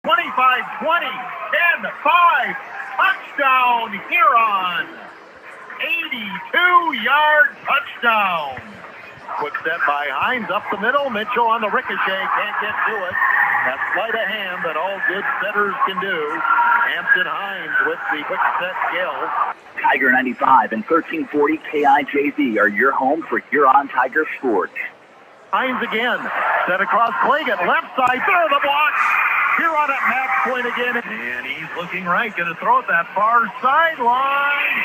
25-20, 10-5, touchdown Huron. 82-yard touchdown. Quick set by Hines up the middle. Mitchell on the ricochet, can't get to it. That sleight of hand that all good setters can do. Hampton Hines with the quick set skill. Tiger 95 and 1340 KIJV are your home for Huron Tiger sports. Hines again, set across Claggett, left side, through the block. Huron at match point again. And he's looking right, going to throw it that far sideline.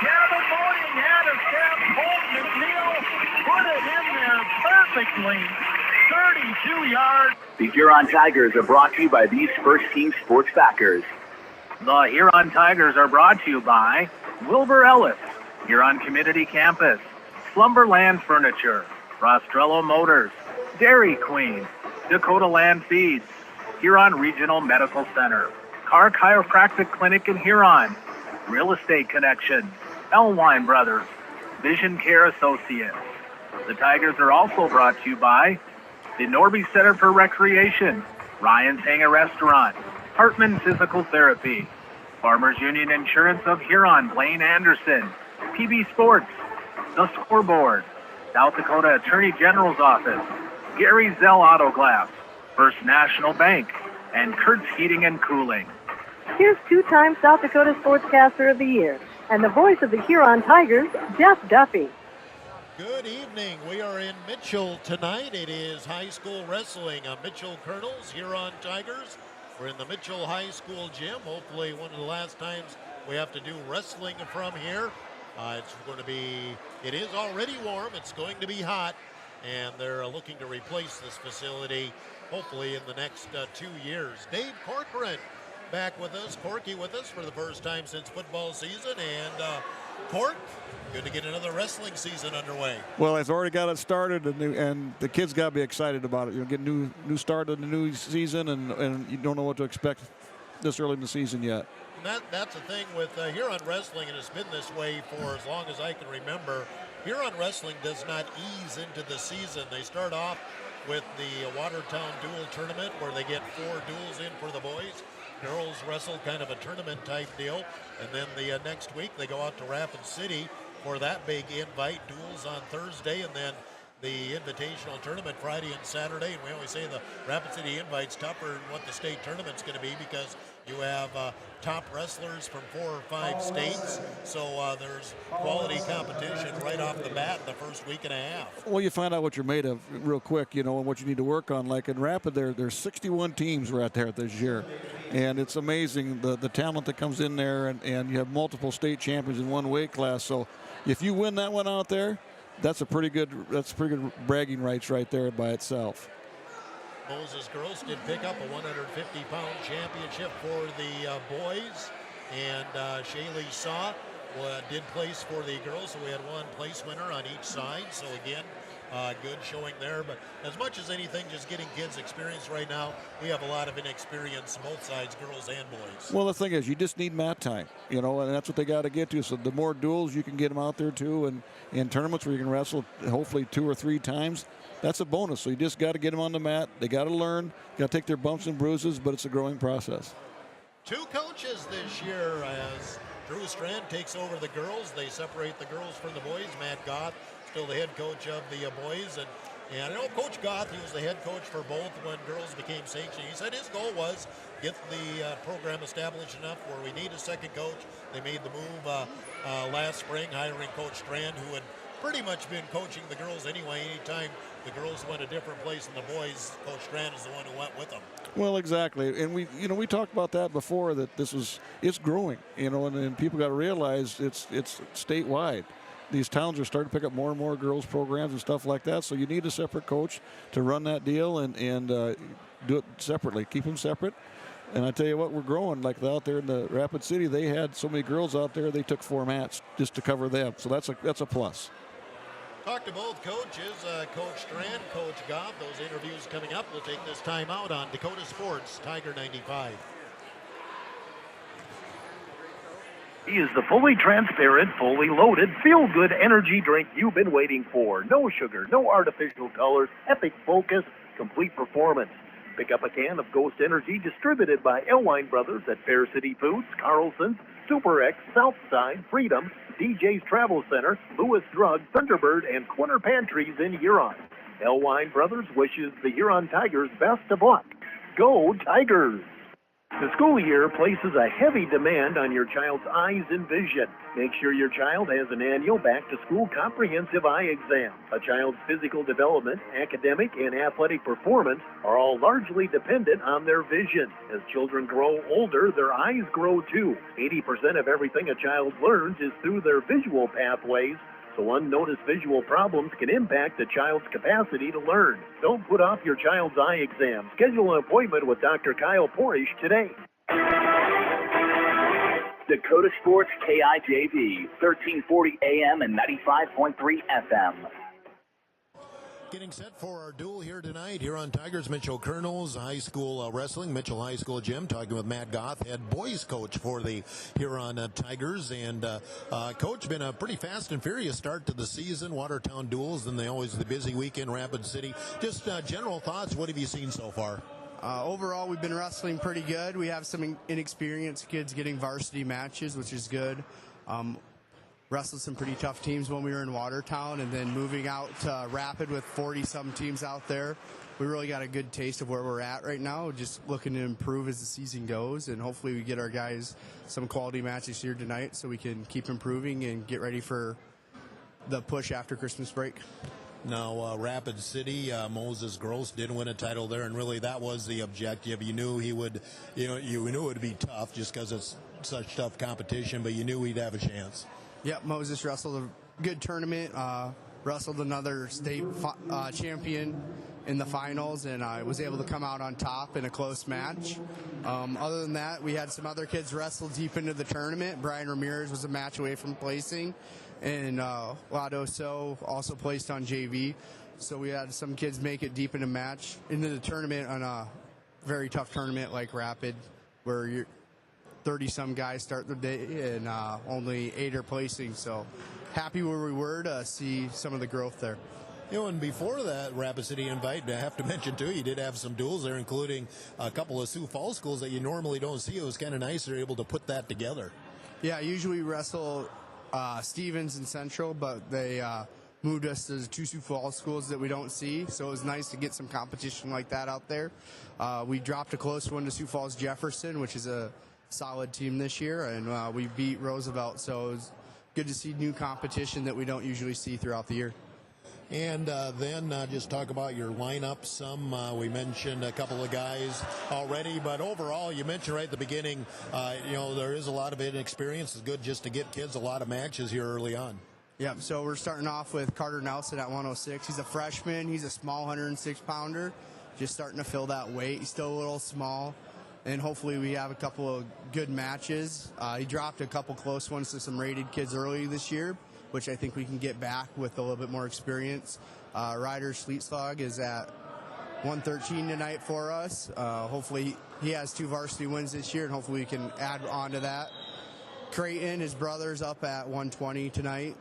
Gavin Moaning had a step. Holt McNeil put it in there perfectly. 32 yards. The Huron Tigers are brought to you by these First Team sports backers. The Huron Tigers are brought to you by Wilbur Ellis, Huron Community Campus, Slumberland Furniture, Rostrello Motors, Dairy Queen, Dakota Land Feeds, Huron Regional Medical Center, Car Chiropractic Clinic in Huron, Real Estate Connection, Elwine Brothers, Vision Care Associates. The Tigers are also brought to you by the Norby Center for Recreation, Ryan's Hangar Restaurant, Hartman Physical Therapy, Farmers Union Insurance of Huron, Blaine Anderson, PB Sports, The Scoreboard, South Dakota Attorney General's Office, Gary Zell Auto Glass, First National Bank, and Kurtz Heating and Cooling. Here's two-time South Dakota Sportscaster of the Year and the voice of the Huron Tigers, Jeff Duffy. Good evening. We are in Mitchell tonight. It is high school wrestling. Mitchell Colonels, Huron Tigers. We're in the Mitchell High School gym. Hopefully one of the last times we have to do wrestling from here. It is already warm. It's going to be hot. And they're looking to replace this facility hopefully in the next 2 years. Dave Corcoran back with us. Corky with us for the first time since football season. And Cork, good to get another wrestling season underway. Well, it's already got it started, and the kids got to be excited about it. You know, get new start of the new season, and you don't know what to expect this early in the season yet. And that's the thing with Huron Wrestling, and it's been this way for as long as I can remember. Huron Wrestling does not ease into the season. They start off with the Watertown Dual Tournament where they get 4 duels in for the boys. Girls wrestle kind of a tournament type deal. And then the next week they go out to Rapid City for that big invite. Duels on Thursday, and then the invitational tournament Friday and Saturday. And we always say the Rapid City invite's tougher than what the state tournament's going to be because you have top wrestlers from 4 or 5 states. So there's quality competition right off the bat in the first week and a half. Well, you find out what you're made of real quick, you know, and what you need to work on. Like in Rapid, there's 61 teams right there this year. And it's amazing the talent that comes in there, and you have multiple state champions in one weight class. So if you win that one out there, that's pretty good bragging rights right there by itself. Moses girls did pick up a 150-pound championship for the boys, and Shaylee Saw did place for the girls, so we had 1 place winner on each side. So again, good showing there. But as much as anything, just getting kids experience right now, we have a lot of inexperience, both sides, girls and boys. Well, the thing is, you just need mat time, you know, and that's what they got to get to. So the more duels you can get them out there too, and in tournaments where you can wrestle hopefully 2 or 3 times, that's a bonus. So you just got to get them on the mat. They got to learn, got to take their bumps and bruises, but it's a growing process. 2 coaches this year as Drew Strand takes over the girls. They separate the girls from the boys. Matt Goff, still the head coach of the boys. And I know Coach Goff, he was the head coach for both when girls became sanctioned. He said his goal was get the program established enough where we need a second coach. They made the move last spring, hiring Coach Strand, who had pretty much been coaching the girls anyway. Anytime the girls went a different place than the boys, Coach Strand is the one who went with them. Well, exactly, and we talked about that before, that it's growing, you know, and people got to realize it's statewide. These towns are starting to pick up more and more girls programs and stuff like that. So you need a separate coach to run that deal and do it separately. Keep them separate. And I tell you what, we're growing. Like out there in the Rapid City, they had so many girls out there, they took 4 mats just to cover them. So that's a plus. Talk to both coaches, Coach Strand, Coach Goff. Those interviews coming up. We'll take this time out on Dakota Sports, Tiger 95. He is the fully transparent, fully loaded, feel-good energy drink you've been waiting for. No sugar, no artificial colors, epic focus, complete performance. Pick up a can of Ghost Energy distributed by Elwine Brothers at Fair City Foods, Carlson's, Super X, Southside, Freedom, DJ's Travel Center, Lewis Drug, Thunderbird, and Quinter Pantries in Huron. Elwine Brothers wishes the Huron Tigers best of luck. Go Tigers! The school year places a heavy demand on your child's eyes and vision. Make sure your child has an annual back-to-school comprehensive eye exam. A child's physical development, academic, and athletic performance are all largely dependent on their vision. As children grow older, their eyes grow too. 80% of everything a child learns is through their visual pathways, so unnoticed visual problems can impact a child's capacity to learn. Don't put off your child's eye exam. Schedule an appointment with Dr. Kyle Porish today. Dakota Sports KIJV, 1340 AM and 95.3 FM. Getting set for our duel here tonight. Huron Tigers, Mitchell Colonels, high school wrestling, Mitchell High School Gym. Talking with Matt Goth, head boys coach for the Huron Tigers. And coach, been a pretty fast and furious start to the season. Watertown duels, and they always the busy weekend, Rapid City. Just general thoughts, what have you seen so far? Overall, we've been wrestling pretty good. We have some inexperienced kids getting varsity matches, which is good. Wrestled some pretty tough teams when we were in Watertown, and then moving out to Rapid with 40-some teams out there. We really got a good taste of where we're at right now, just looking to improve as the season goes, and hopefully we get our guys some quality matches here tonight so we can keep improving and get ready for the push after Christmas break. Now, Rapid City, Moses Gross did win a title there, and really that was the objective. You knew he would, you knew it would be tough just because it's such tough competition, but you knew he'd have a chance. Yep, Moses wrestled a good tournament, wrestled another state champion in the finals, and was able to come out on top in a close match. Other than that, we had some other kids wrestle deep into the tournament. Brian Ramirez was a match away from placing, and Lado So also placed on JV. So we had some kids make it deep into the tournament on a very tough tournament like Rapid, where you're 30-some guys start the day and only 8 are placing. So happy where we were to see some of the growth there. And before that Rapid City invite, I have to mention, too, you did have some duels there, including a couple of Sioux Falls schools that you normally don't see. It was kind of nice they're able to put that together. Yeah, usually we wrestle Stevens and Central, but they moved us to 2 Sioux Falls schools that we don't see, so it was nice to get some competition like that out there. We dropped a close one to Sioux Falls Jefferson, which is a solid team this year, and we beat Roosevelt, so it was good to see new competition that we don't usually see throughout the year. And then just talk about your lineup some. We mentioned a couple of guys already, but overall, you mentioned right at the beginning, there is a lot of inexperience. It's good just to get kids a lot of matches here early on. Yep, so we're starting off with Carter Nelson at 106. He's a freshman. He's a small 106-pounder, just starting to fill that weight. He's still a little small, and hopefully we have a couple of good matches. He dropped a couple close ones to some rated kids early this year, which I think we can get back with a little bit more experience. Ryder Schlitzlag is at 113 tonight for us. Hopefully he has 2 varsity wins this year, and hopefully we can add on to that. Creighton, his brother's up at 120 tonight.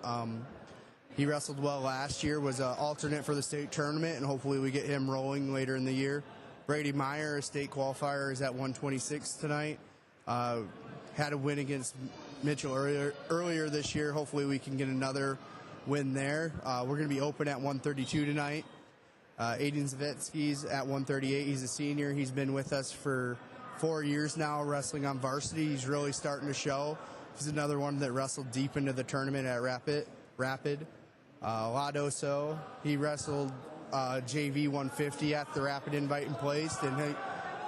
He wrestled well last year, was an alternate for the state tournament, and hopefully we get him rolling later in the year. Brady Meyer, a state qualifier, is at 126 tonight. Had a win against Mitchell earlier this year. Hopefully we can get another win there. We're going to be open at 132 tonight. Aiden Zavetsky's at 138. He's a senior. He's been with us for 4 years now, wrestling on varsity. He's really starting to show. He's another one that wrestled deep into the tournament at Rapid. Ladoso, he wrestled JV 150 at the Rapid invite and placed, and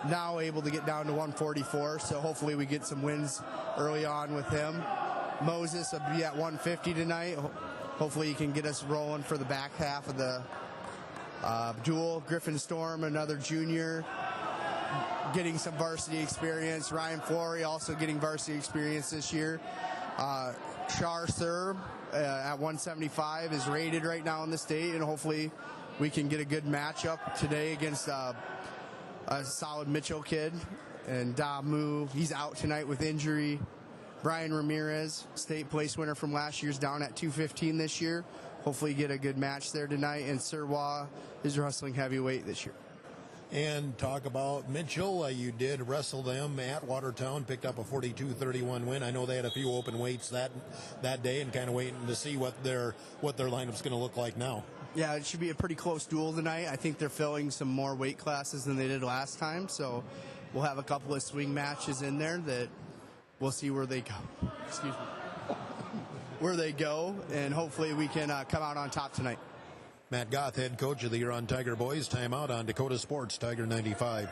now able to get down to 144, so hopefully we get some wins early on with him. Moses will be at 150 tonight. Hopefully he can get us rolling for the back half of the duel. Griffin Storm, another junior, getting some varsity experience. Ryan Flory also getting varsity experience this year. Shar Serb at 175 is rated right now in the state, and hopefully we can get a good matchup today against a solid Mitchell kid. And Damu, he's out tonight with injury. Brian Ramirez, state place winner from last year's, down at 215 this year. Hopefully get a good match there tonight. And Sirwa is wrestling heavyweight this year. And talk about Mitchell. You did wrestle them at Watertown, picked up a 42-31 win. I know they had a few open weights that day, and kind of waiting to see what their lineup's going to look like now. Yeah, it should be a pretty close duel tonight. I think they're filling some more weight classes than they did last time, so we'll have a couple of swing matches in there that we'll see where they go. Excuse me. Where they go, and hopefully we can come out on top tonight. Matt Goth, head coach of the Huron Tiger boys. Timeout on Dakota Sports, Tiger 95.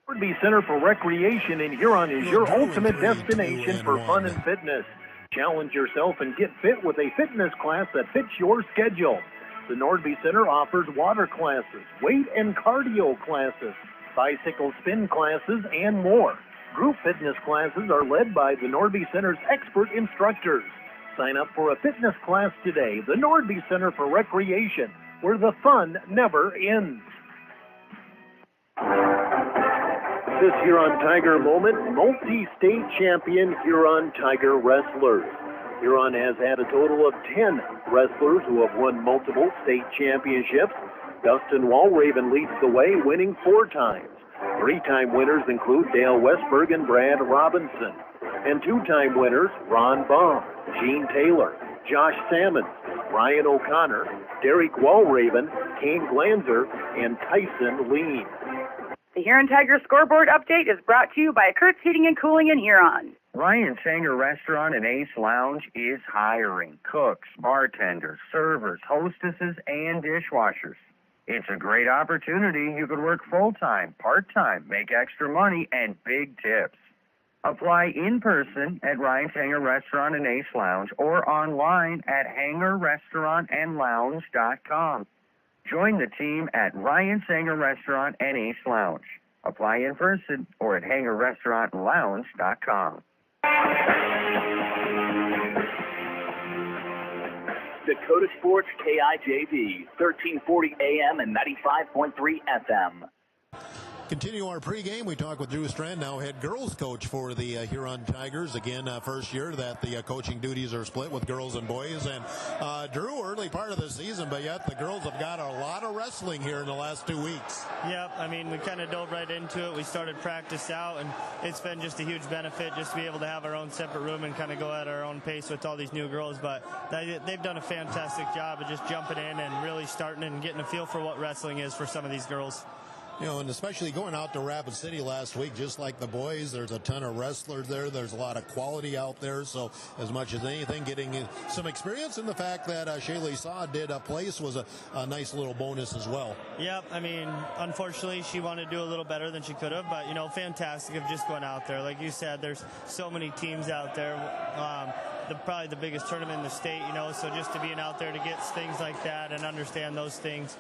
Nordby Center for Recreation in Huron is your ultimate destination for fun and fitness. Challenge yourself and get fit with a fitness class that fits your schedule. The Nordby Center offers water classes, weight and cardio classes, bicycle spin classes, and more. Group fitness classes are led by the Nordby Center's expert instructors. Sign up for a fitness class today. The Nordby Center for Recreation, where the fun never ends. This Huron Tiger moment, multi-state champion Huron Tiger wrestlers. Huron has had a total of 10 wrestlers who have won multiple state championships. Dustin Walraven leads the way, winning 4 times. 3-time winners include Dale Westberg and Brad Robinson. And 2-time winners, Ron Baum, Gene Taylor, Josh Sammons, Ryan O'Connor, Derek Walraven, Kane Glanzer, and Tyson Lean. The Huron Tiger scoreboard update is brought to you by Kurt's Heating and Cooling in Huron. Ryan Sanger Restaurant and Ace Lounge is hiring cooks, bartenders, servers, hostesses, and dishwashers. It's a great opportunity. You could work full-time, part-time, make extra money, and big tips. Apply in person at Ryan Sanger Restaurant and Ace Lounge or online at hangerrestaurantandlounge.com. Join the team at Ryan Sanger Restaurant and Ace Lounge. Apply in person or at hangerrestaurantandlounge.com. Dakota Sports KIJV, 1340 AM and 95.3 FM. Continue our pregame. We talk with Drew Strand, now head girls coach for the Huron Tigers. Again, first year that the coaching duties are split with girls and boys. And Drew, early part of the season, but yet the girls have got a lot of wrestling here in the last 2 weeks. Yep, I mean, we kind of dove right into it. We started practice out, and it's been just a huge benefit just to be able to have our own separate room and kind of go at our own pace with all these new girls. But they've done a fantastic job of just jumping in and really starting and getting a feel for what wrestling is for some of these girls. You know, and especially going out to Rapid City last week, just like the boys, there's a ton of wrestlers there. There's a lot of quality out there. So as much as anything, getting some experience in the fact that Shaylee Saw did a place was a nice little bonus as well. Yep. I mean, unfortunately, she wanted to do a little better than she could have. But, you know, fantastic of just going out there. Like you said, there's so many teams out there. Probably the biggest tournament in the state, you know, so just to being out there to get things like that and understand those things,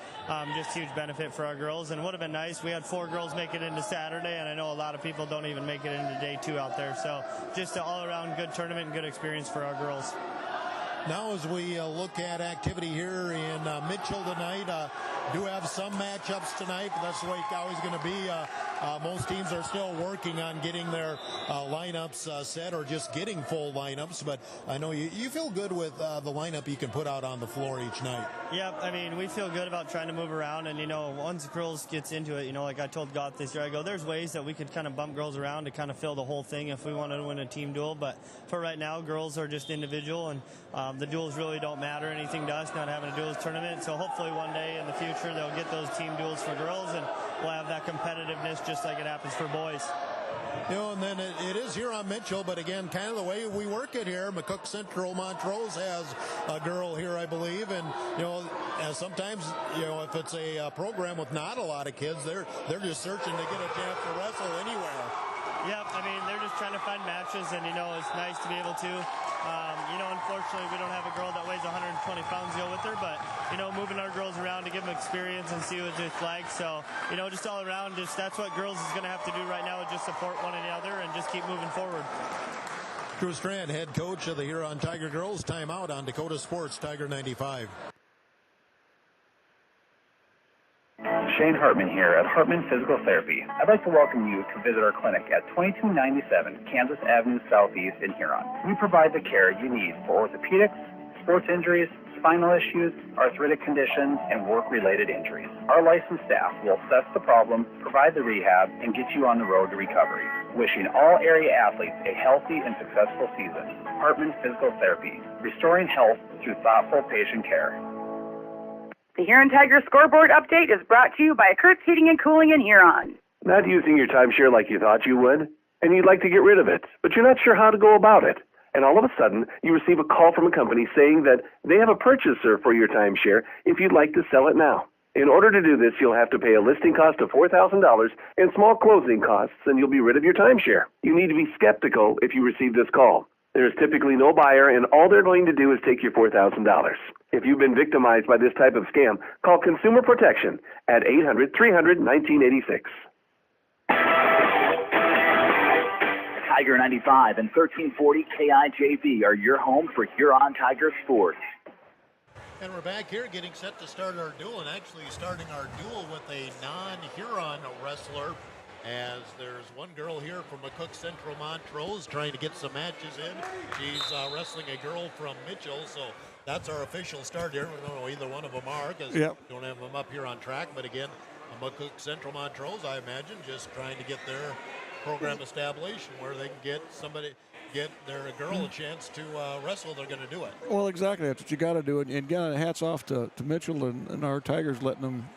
just huge benefit for our girls. And it would have been nice. We had 4 girls make it into Saturday, and I know a lot of people don't even make it into day 2 out there. So just an all-around good tournament and good experience for our girls. Now as we look at activity here in Mitchell tonight, do have some matchups tonight, but that's the way it's always going to be. Most teams are still working on getting their lineups set or just getting full lineups, but I know you feel good with the lineup you can put out on the floor each night. Yep, I mean, we feel good about trying to move around, and, you know, once girls gets into it, you know, like I told Goth this year, I go, there's ways that we could kind of bump girls around to kind of fill the whole thing if we wanted to win a team duel, but for right now, girls are just individual, and the duels really don't matter anything to us, not having a duels tournament, so hopefully one day in the future they'll get those team duels for girls, and we'll have that competitiveness just like it happens for boys. You know, and then it is here on Mitchell, but again, kind of the way we work it here. McCook Central Montrose has a girl here, I believe, and, you know, sometimes, you know, if it's a program with not a lot of kids, they're just searching to get a chance to wrestle anywhere. Yep, I mean, they're just trying to find matches, and, you know, it's nice to be able to. You know, unfortunately, we don't have a girl that weighs 120 pounds to go with her, but, you know, moving our girls around to give them experience and see what it's like. So, you know, just all around, just that's what girls is going to have to do right now, is just support one another and just keep moving forward. Drew Strand, head coach of the Huron Tiger girls. Timeout on Dakota Sports, Tiger 95. Shane Hartman here at Hartman Physical Therapy. I'd like to welcome you to visit our clinic at 2297 Kansas Avenue Southeast in Huron. We provide the care you need for orthopedics, sports injuries, spinal issues, arthritic conditions, and work-related injuries. Our licensed staff will assess the problem, provide the rehab, and get you on the road to recovery. Wishing all area athletes a healthy and successful season. Hartman Physical Therapy, restoring health through thoughtful patient care. The Huron Tigers scoreboard update is brought to you by Kurt's Heating and Cooling in Huron. Not using your timeshare like you thought you would, and you'd like to get rid of it, but you're not sure how to go about it. And all of a sudden, you receive a call from a company saying that they have a purchaser for your timeshare if you'd like to sell it now. In order to do this, you'll have to pay a listing cost of $4,000 and small closing costs, and you'll be rid of your timeshare. You need to be skeptical if you receive this call. There is typically no buyer, and all they're going to do is take your $4,000. If you've been victimized by this type of scam, call Consumer Protection at 800-300-1986. Tiger 95 and 1340 KIJV are your home for Huron Tiger sports. And we're back here getting set to start our duel, and actually starting our duel with a non-Huron wrestler, as there's one girl here from McCook Central Montrose trying to get some matches in. She's wrestling a girl from Mitchell, so that's our official start here. We don't know either one of them are because we don't have them up here on track. But again, McCook Central Montrose, I imagine, just trying to get their program established where they can get their girl a chance to wrestle. They're going to do it. Well, exactly. That's what you got to do. And again, hats off to Mitchell and our Tigers letting them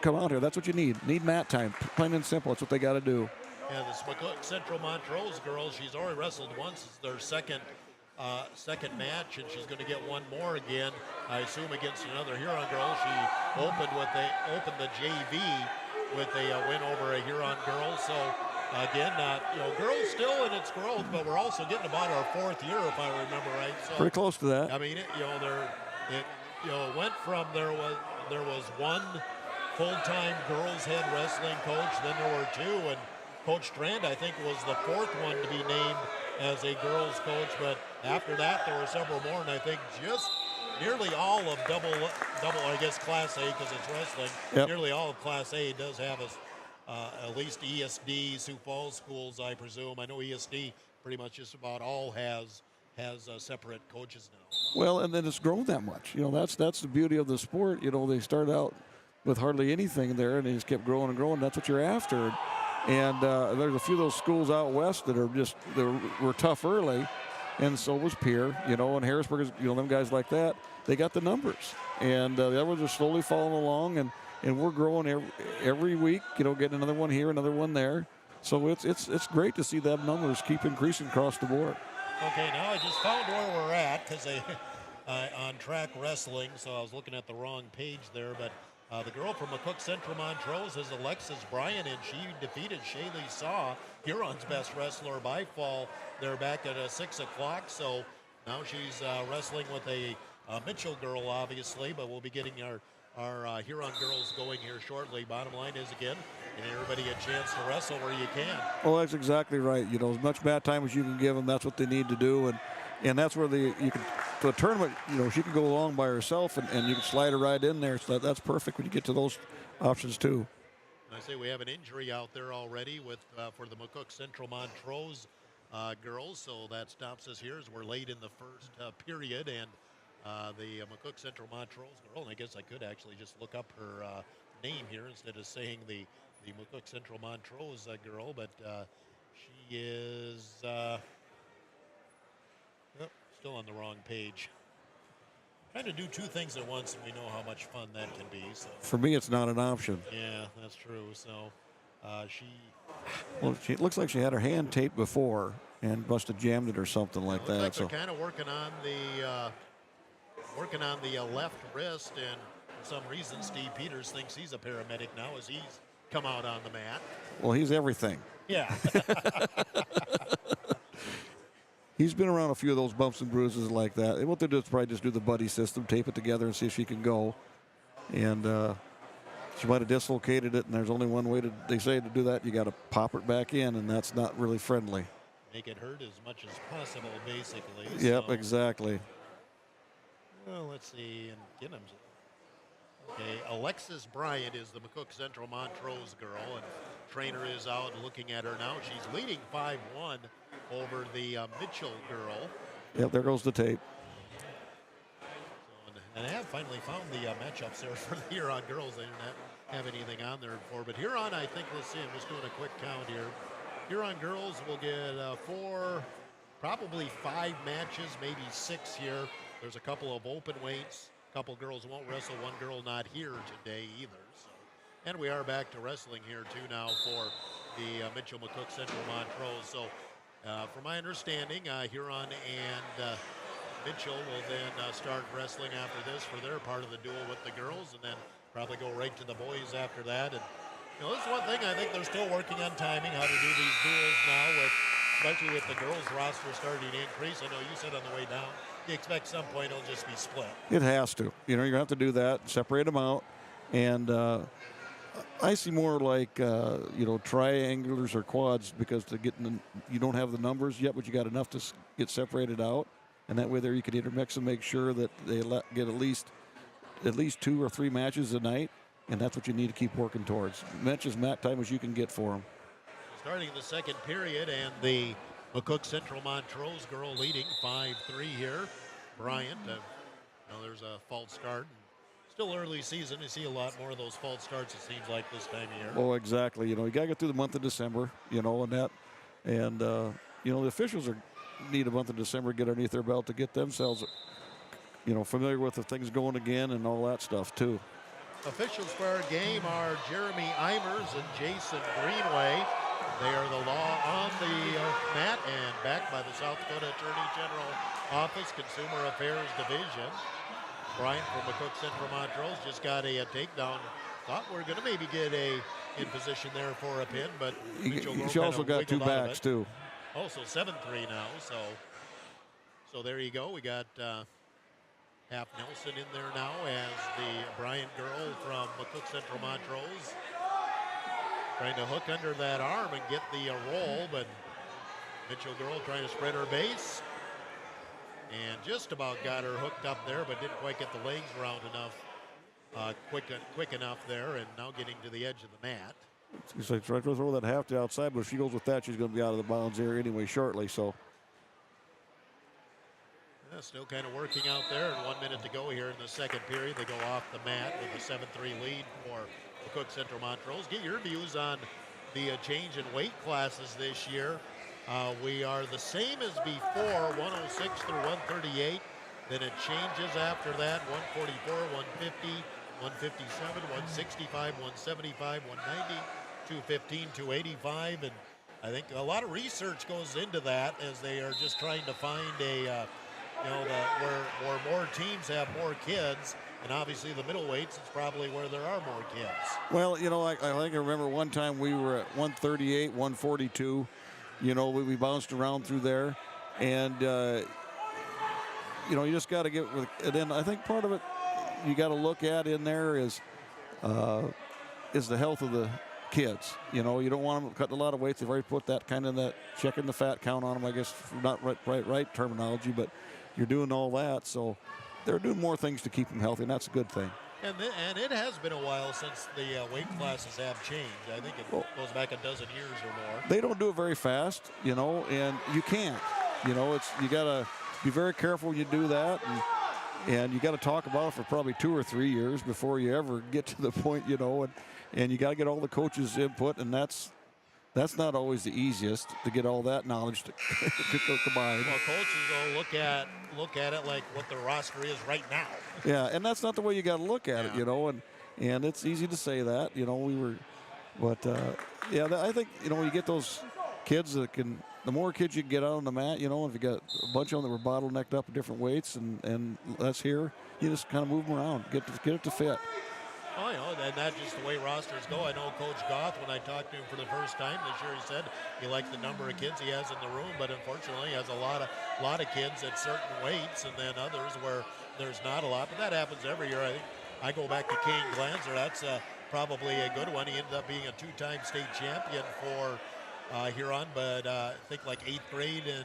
come out here. That's what you need. Need mat time. Plain and simple. That's what they got to do. Yeah, this McCook Central Montrose girl, she's already wrestled once. It's their second match, and she's going to get one more again, I assume, against another Huron girl. She opened the JV with a win over a Huron girl. So again, girls still in its growth, but we're also getting about our fourth year, if I remember right. So pretty close to that. I mean, it went from there was one full-time girls head wrestling coach, then there were two, and Coach Strand, I think, was the fourth one to be named as a girls coach. But after that, there were several more, and I think just nearly all of double, I guess, Class A, because it's wrestling. Yep. Nearly all of Class A does have at least ESD, Sioux Falls schools, I presume. I know ESD pretty much just about all has separate coaches now. Well, and then it's grown that much. That's the beauty of the sport. They start out with hardly anything there, and they just kept growing and growing. That's what you're after. And there's a few of those schools out west that were tough early, and so was Pierre, and Harrisburg is, them guys like that. They got the numbers, and the others are slowly following along, and we're growing every week. Getting another one here, another one there. So it's great to see that numbers keep increasing across the board. Okay, now I just found where we're at because on track wrestling, so I was looking at the wrong page there, but. The girl from McCook Central Montrose is Alexis Bryan, and she defeated Shaylee Saw, Huron's best wrestler by fall. They're back at 6 o'clock, so now she's wrestling with a Mitchell girl, obviously, but we'll be getting our Huron girls going here shortly. Bottom line is, again, give everybody a chance to wrestle where you can. Well, that's exactly right. As much mat time as you can give them, that's what they need to do, and that's where the tournament, she can go along by herself, and you can slide her right in there. So that's perfect when you get to those options too. I say we have an injury out there already for the McCook Central Montrose girls, so that stops us here as we're late in the first period. And the McCook Central Montrose girl, and I guess I could actually just look up her name here instead of saying the McCook Central Montrose girl, but she is. Still on the wrong page. Trying to do two things at once, and we know how much fun that can be. So for me, it's not an option. Yeah, that's true. So it looks like she had her hand taped before and must have jammed it or something like that. Like so they're kind of working on the left wrist, and for some reason, Steve Peters thinks he's a paramedic now as he's come out on the mat. Well, he's everything. Yeah. He's been around a few of those bumps and bruises like that. And what they do is probably just do the buddy system, tape it together, and see if she can go. And she might have dislocated it, and there's only one way they say to do that. You got to pop it back in, and that's not really friendly. Make it hurt as much as possible, basically. Yep, so. Exactly. Well, let's see. And get him. Okay, Alexis Bryant is the McCook Central Montrose girl, and trainer is out looking at her now. She's leading 5-1 over the Mitchell girl. Yep, there goes the tape. So, And I have finally found the matchups there for the Huron girls. They didn't have anything on there before. But Huron, I think, let's see, I'm just doing a quick count here. Huron girls will get 4, probably 5 matches, maybe 6 here. There's a couple of open weights. A couple girls won't wrestle. One girl not here today either. So, and we are back to wrestling here, too, now for the Mitchell McCook Central Montrose. So, from my understanding, Huron and Mitchell will then start wrestling after this for their part of the duel with the girls, and then probably go right to the boys after that. And this is one thing I think they're still working on timing, how to do these duels now, especially with the girls roster starting to increase. I know you said on the way down, you expect some point it'll just be split. It has to. You're going to have to do that, separate them out. And I see more like, triangulars or quads, because you don't have the numbers yet, but you got enough to get separated out. And that way there you can intermix and make sure that they get at least 2 or 3 matches a night, and that's what you need to keep working towards. Match as mat time as you can get for them. Starting the second period, and the McCook Central Montrose girl leading 5-3 here. Bryant, there's a false start. Still early season. You see a lot more of those false starts, it seems like, this time of year. Oh, exactly. You got to get through the month of December, the officials need a month of December to get underneath their belt to get themselves, familiar with the things going again and all that stuff too. Officials for our game are Jeremy Eimers and Jason Greenway. They are the law on the mat and backed by the South Dakota Attorney General Office, Consumer Affairs Division. Bryant from McCook Central Montrose just got a takedown. Thought we were going to maybe get in position there for a pin, but she also got 2 backs too. Oh, so 7-3 now. So there you go. We got Hap Nelson in there now as the Bryant girl from McCook Central Montrose. Trying to hook under that arm and get the roll, but Mitchell girl trying to spread her base. And just about got her hooked up there, but didn't quite get the legs around enough, quick enough there, and now getting to the edge of the mat. She's like trying to throw that half to outside, but if she goes with that, she's going to be out of the bounds area anyway shortly. So, still kind of working out there, and 1 minute to go here in the second period. They go off the mat with a 7-3 lead for McCook Central Montrose. Get your views on the change in weight classes this year. We are the same as before, 106 through 138. Then it changes after that, 144, 150, 157, 165, 175, 190. 215, 285, and I think a lot of research goes into that as they are just trying to find where more teams have more kids, and obviously the middleweights is probably where there are more kids. Well, I think I remember one time we were at 138, 142. We bounced around through there, and you just got to get with. And then I think part of it you got to look at in there is the health of the kids. You don't want them cutting a lot of weights. They've already put that kind of that checking the fat count on them. I guess not right terminology, but you're doing all that. So they're doing more things to keep them healthy, and that's a good thing. And it has been a while since the weight classes have changed. I think it goes back a dozen years or more. They don't do it very fast, and you can't. You got to be very careful when you do that, and you got to talk about it for probably 2 or 3 years before you ever get to the point, and you got to get all the coaches' input, and that's not always the easiest to get all that knowledge to combine. Well, coaches will look at it like what the roster is right now. Yeah, and that's not the way you got to look at it, and it's easy to say that, I think when you get those kids that can, the more kids you can get out on the mat, if you got a bunch of them that were bottlenecked up at different weights, and that's here, you just kind of move them around, get it to fit. Oh, and that's just the way rosters go. I know Coach Goff, when I talked to him for the first time this year, he said he liked the number of kids he has in the room, but unfortunately he has a lot of kids at certain weights, and then others where there's not a lot. But that happens every year. I think I go back to Kane Glanzer. That's probably a good one. He ended up being a 2-time state champion for Huron, but I think like 8th grade and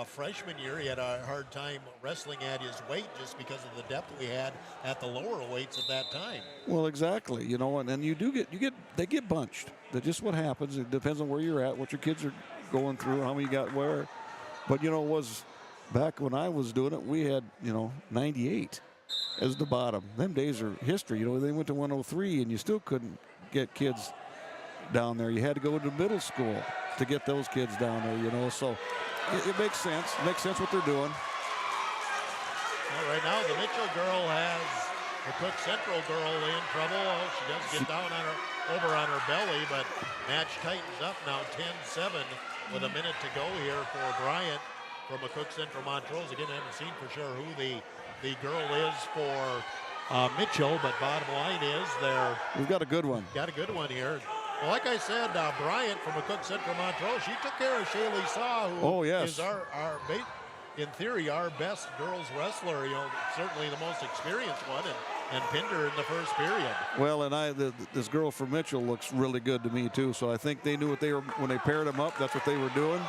freshman year, he had a hard time wrestling at his weight just because of the depth we had at the lower weights at that time. Well, exactly, and then they get bunched. That's just what happens. It depends on where you're at, what your kids are going through, how many you got where. But it was back when I was doing it, we had 98. as the bottom. Them days are history. You know, they went to 103 and you still couldn't get kids down there. You had to go to middle school to get those kids down there, you know. So it makes sense. It makes sense what they're doing. Well, right now, the Mitchell girl has the Cook Central girl in trouble. Oh, she does get down on her, over on her belly, but match tightens up now 10-7 with a minute to go here for Bryant from a Cook Central Montrose. Again, I haven't seen for sure who the girl is for Mitchell, but bottom line is we've got a good one. Got a good one here. Well, like I said, Bryant from a Cook Central Montrose, she took care of Shaylee Saw, who is in theory, our best girls wrestler, you know, certainly the most experienced one, and pinned her in the first period. Well, and this girl from Mitchell looks really good to me too. So I think they knew what they were when they paired them up. That's what they were doing.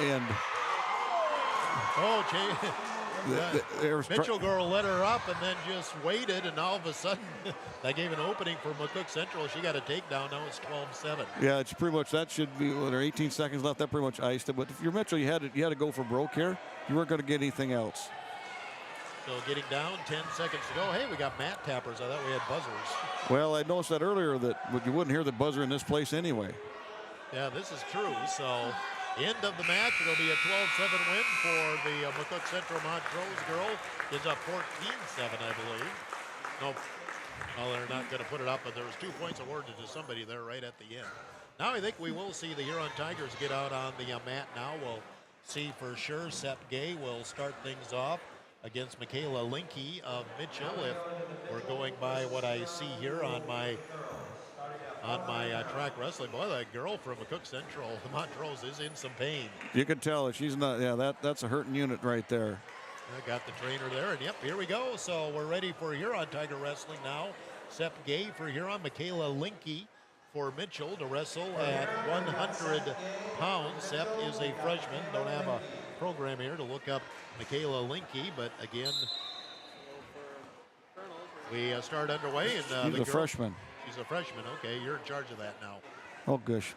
And Mitchell girl let her up and then just waited, and all of a sudden that gave an opening for McCook Central. She got a takedown. Now it's 12-7. Yeah, it's pretty much, that should be, there are 18 seconds left. That pretty much iced it. But if you're Mitchell, you had to go for broke here. You weren't going to get anything else. So getting down, 10 seconds to go. Hey, we got mat tappers. I thought we had buzzers. Well, I noticed that earlier that you wouldn't hear the buzzer in this place anyway. Yeah, this is true. So end of the match, it'll be a 12-7 win for the McCook Central Montrose girl. Is up 14-7, I believe. Nope. Well, they're not going to put it up, but there was 2 points awarded to somebody there right at the end. Now I think we will see the Huron Tigers get out on the mat now. We'll see for sure. Sep Gay will start things off against Michaela Linke of Mitchell, if we're going by what I see here on my track wrestling. Boy, that girl from McCook Central, Montrose, is in some pain. You can tell that she's not. Yeah, that's a hurting unit right there. I got the trainer there, and yep, here we go. So we're ready for Huron Tiger Wrestling now. Sep Gay for Huron, Michaela Linke for Mitchell to wrestle at 100 pounds. Sep is a freshman. Don't have a program here to look up Michaela Linke, but again, we start underway. And she's a freshman. She's a freshman. Okay, you're in charge of that now. Oh, gosh.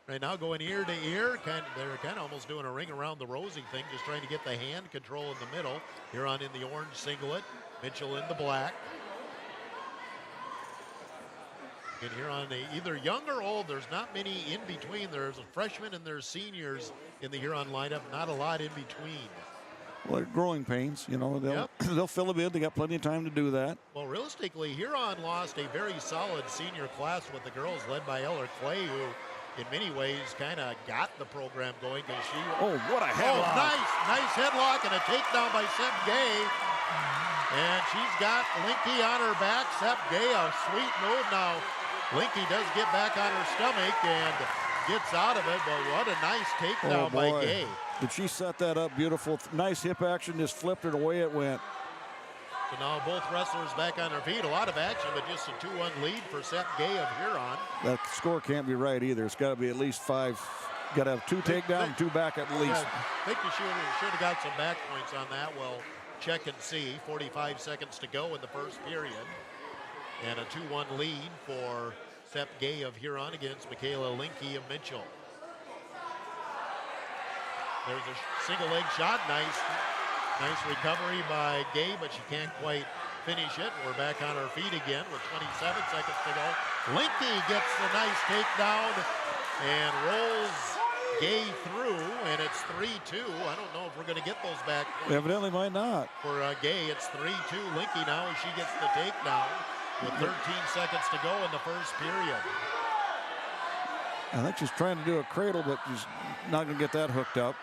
Right now going ear to ear. They're kind of almost doing a ring around the rosy thing, just trying to get the hand control in the middle. Huron in the orange singlet, Mitchell in the black. And Huron, either young or old, there's not many in between. There's a freshman and there's seniors in the Huron lineup, not a lot in between. Well, growing pains, you know, they'll fill them in. They got plenty of time to do that. Well, realistically, Huron lost a very solid senior class with the girls led by Eller Clay, who in many ways kind of got the program going because she. Oh, what a headlock! Oh, nice headlock and a takedown by Sep Gay. And she's got Linke on her back. Sep Gay, a sweet move. Now, Linke does get back on her stomach and gets out of it, but what a nice takedown by Gay. Did she set that up beautiful? Nice hip action, just flipped it away it went. So now both wrestlers back on their feet. A lot of action, but just a 2-1 lead for Sep Gay of Huron. That score can't be right either. It's got to be at least 5. Got to have 2 takedown and 2 back at least. Yeah, I think you should have got some back points on that. We'll check and see. 45 seconds to go in the first period. And a 2-1 lead for Sep Gay of Huron against Michaela Linke of Mitchell. There's a single leg shot. Nice recovery by Gay, but she can't quite finish it. We're back on our feet again with 27 seconds to go. Linke gets the nice takedown and rolls Gay through, and it's 3-2. I don't know if we're going to get those back points. Evidently might not. For Gay, it's 3-2. Linke now as she gets the takedown with 13 seconds to go in the first period. I think she's trying to do a cradle, but she's not going to get that hooked up.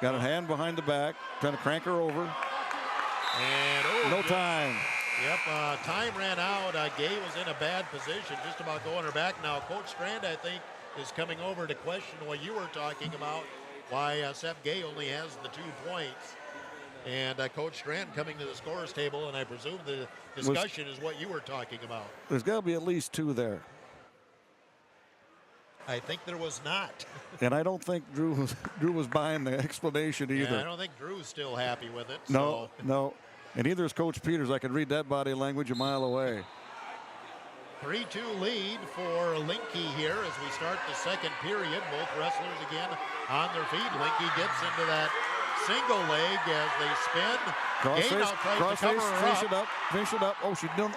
Got a hand behind the back, trying to crank her over. And no time. Yep, time ran out. Gay was in a bad position, just about going her back. Now, Coach Strand, I think, is coming over to question what you were talking about, why Sep Gay only has the 2 points. And Coach Strand coming to the scorer's table, and I presume the discussion is what you were talking about. There's got to be at least 2 there. I think there was not. And I don't think Drew was buying the explanation either. Yeah, I don't think Drew's still happy with it. No. And neither is Coach Peters. I could read that body language a mile away. 3-2 lead for Linke here as we start the second period. Both wrestlers again on their feet. Linke gets into that single leg as they spin. Gay now tries to cover her finish it up.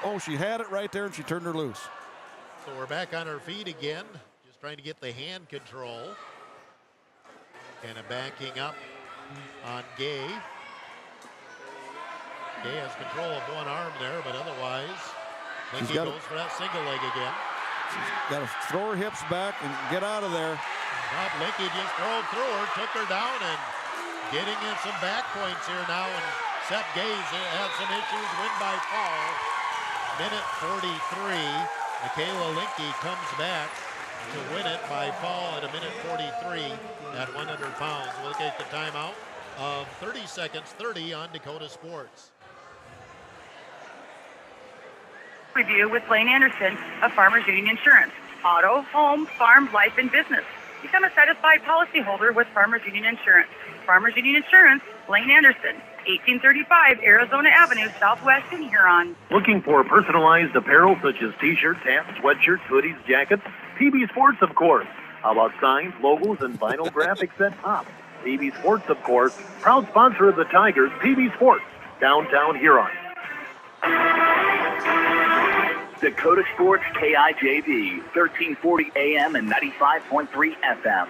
Oh, she had it right there, and she turned her loose. So we're back on her feet again, just trying to get the hand control. Kind of backing up on Gay. Gay has control of one arm there, but otherwise, Linky goes for that single leg again. She's got to throw her hips back and get out of there. Bob Linky just drove through her, took her down, and getting in some back points here now. And Seth Gaze has some issues, win by fall. Minute 43. Michaela Linky comes back to win it by fall at a minute 43 at 100 pounds. We'll take the timeout of 30 seconds, 30 on Dakota Sports. Review with Blaine Anderson of Farmers Union Insurance. Auto, home, farm, life, and business. Become a satisfied policyholder with Farmers Union Insurance. Farmers Union Insurance, Blaine Anderson, 1835 Arizona Avenue, Southwest in Huron. Looking for personalized apparel such as t-shirts, hats, sweatshirts, hoodies, jackets? PB Sports, of course. How about signs, logos, and vinyl graphics at top? PB Sports, of course. Proud sponsor of the Tigers, PB Sports, downtown Huron. Dakota Sports KIJV, 1340 AM and 95.3 FM.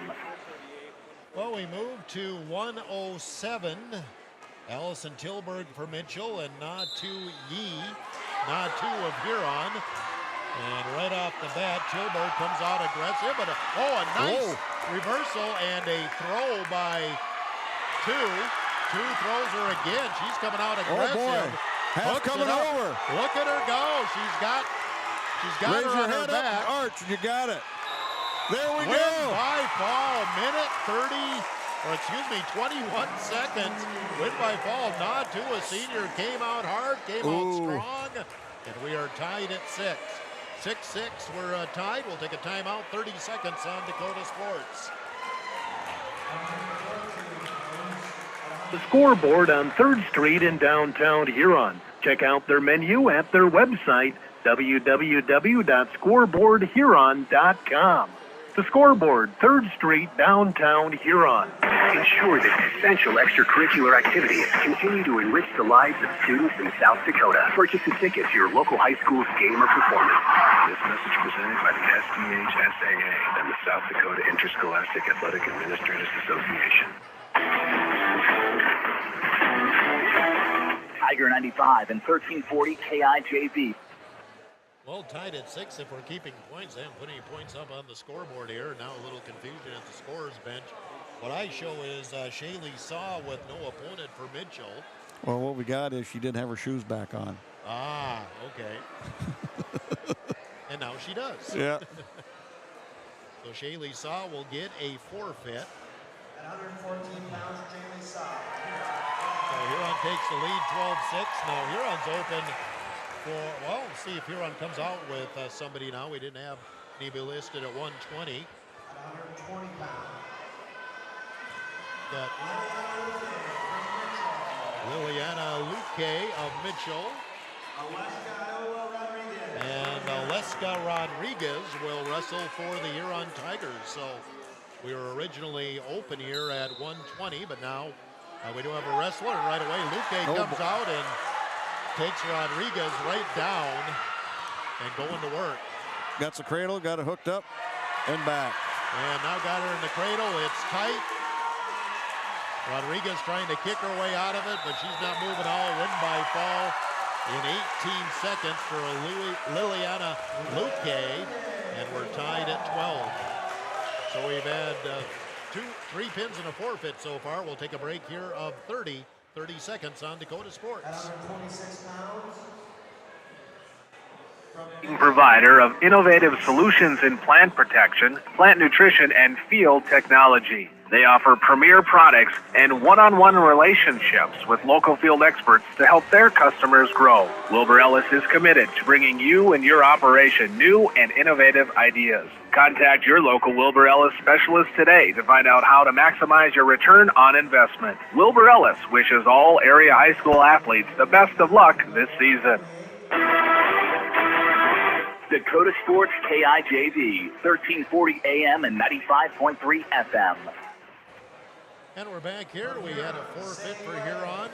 Well, we move to 107. Allison Tilburg for Mitchell and Natu Yi. Natu of Huron. And right off the bat, Tilburg comes out aggressive. But a nice reversal and a throw by two. Two throws her again. She's coming out aggressive. Oh, boy. Half coming over. Look at her go. She's got Raise her your on her head back. up, Arch, you got it. There we Win go. by fall, minute 21 seconds. Win by fall. Natu, a senior, came out hard, came out strong, and we are tied at 6. 6-6, we're tied. We'll take a timeout, 30 seconds on Dakota Sports. The Scoreboard on 3rd Street in downtown Huron. Check out their menu at their website, www.scoreboardhuron.com. The Scoreboard, 3rd Street, downtown Huron. Ensure that essential extracurricular activities continue to enrich the lives of students in South Dakota. Purchase a ticket to your local high school's game or performance. This message presented by the SDHSAA and the South Dakota Interscholastic Athletic Administrators Association. Tiger 95 and 1340 KIJV. Well, tied at 6 if we're keeping points. They haven't put any points up on the scoreboard here. Now a little confusion at the scorer's bench. What I show is Shaylee Saw with no opponent for Mitchell. Well, what we got is she didn't have her shoes back on. Ah, okay. And now she does. Yeah. So Shaylee Saw will get a forfeit. At 114 pounds, Shaylee Saw. So Huron takes the lead 12-6. Now Huron's open for, well, we'll see if Huron comes out with somebody now. We didn't have anybody listed at 120. At 120 pounds. Got Liliana Luque of Mitchell. And Aleska Rodriguez will wrestle for the Huron Tigers. So we were originally open here at 120, but now we do have a wrestler right away. Luque comes out and takes Rodriguez right down and going to work. Got the cradle, got it hooked up, and back. And now got her in the cradle. It's tight. Rodriguez trying to kick her way out of it, but she's not moving all. Win by fall in 18 seconds for Liliana Luque, and we're tied at 12. So we've had 3 pins and a forfeit so far. We'll take a break here of 30 seconds on Dakota Sports. At 126 pounds. Provider of innovative solutions in plant protection, plant nutrition, and field technology. They offer premier products and one-on-one relationships with local field experts to help their customers grow. Wilbur Ellis is committed to bringing you and your operation new and innovative ideas. Contact your local Wilbur Ellis specialist today to find out how to maximize your return on investment. Wilbur Ellis wishes all area high school athletes the best of luck this season. Dakota Sports KIJV, 1340 AM and 95.3 FM. And we're back here. We had a forfeit for Huron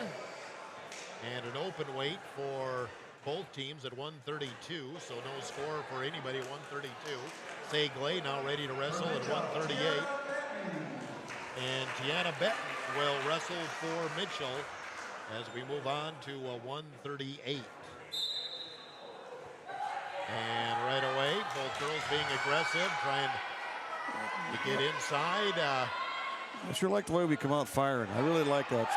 and an open weight for both teams at 132, so no score for anybody at 132. Say Glay now ready to wrestle at 138. And Tiana Benton will wrestle for Mitchell as we move on to 138. And right away, both girls being aggressive, trying to get inside. I sure like the way we come out firing. I really like that.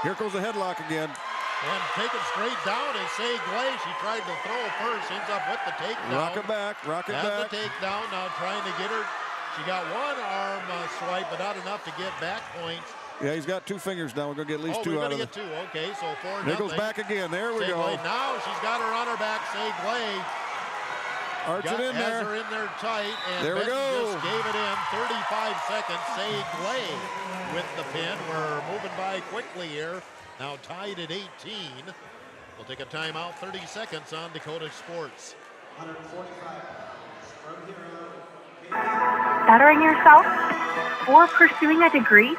Here goes the headlock again. And taken straight down is Say Glay. She tried to throw first, ends up with the takedown. Rock it back, rock it back. Has the takedown, now trying to get her. She got one arm swipe, but not enough to get back points. Yeah, he's got 2 fingers now. We're going to get at least 2 out of it. We're going to get 2. Okay, so 4-0. There goes back again. There we Say go. Glay. Now she's got her on her back. Say Glay. Arch it in there. Has her in there tight. And there we Benton go. just gave it in. 35 seconds. Say Glay with the pin. We're moving by quickly here. Now tied at 18. We'll take a timeout. 30 seconds on Dakota Sports. 145 from Bettering yourself or pursuing a degree?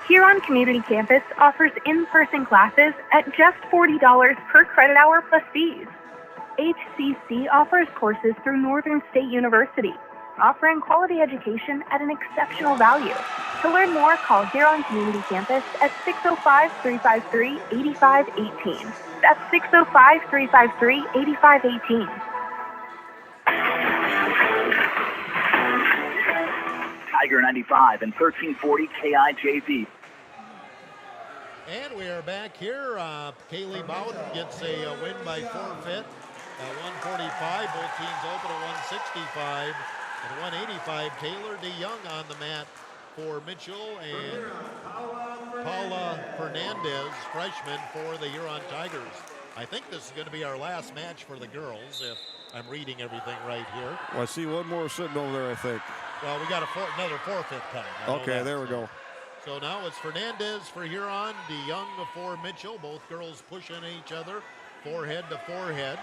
Huron Community Campus offers in-person classes at just $40 per credit hour plus fees. HCC offers courses through Northern State University, offering quality education at an exceptional value. To learn more, call Huron Community Campus at 605-353-8518. That's 605-353-8518. Tiger 95 and 1340 KIJV. And we are back here. Kaylee Bowden gets a win by forfeit at 145. Both teams open at 165. At 185, Taylor DeYoung on the mat for Mitchell and Paula Fernandez, freshman for the Huron Tigers. I think this is going to be our last match for the girls, if I'm reading everything right here. Well, I see one more sitting over there, I think. Well, we got another forfeit coming. Okay, there we go. So now it's Fernandez for Huron, DeYoung for Mitchell. Both girls pushing each other, forehead to forehead.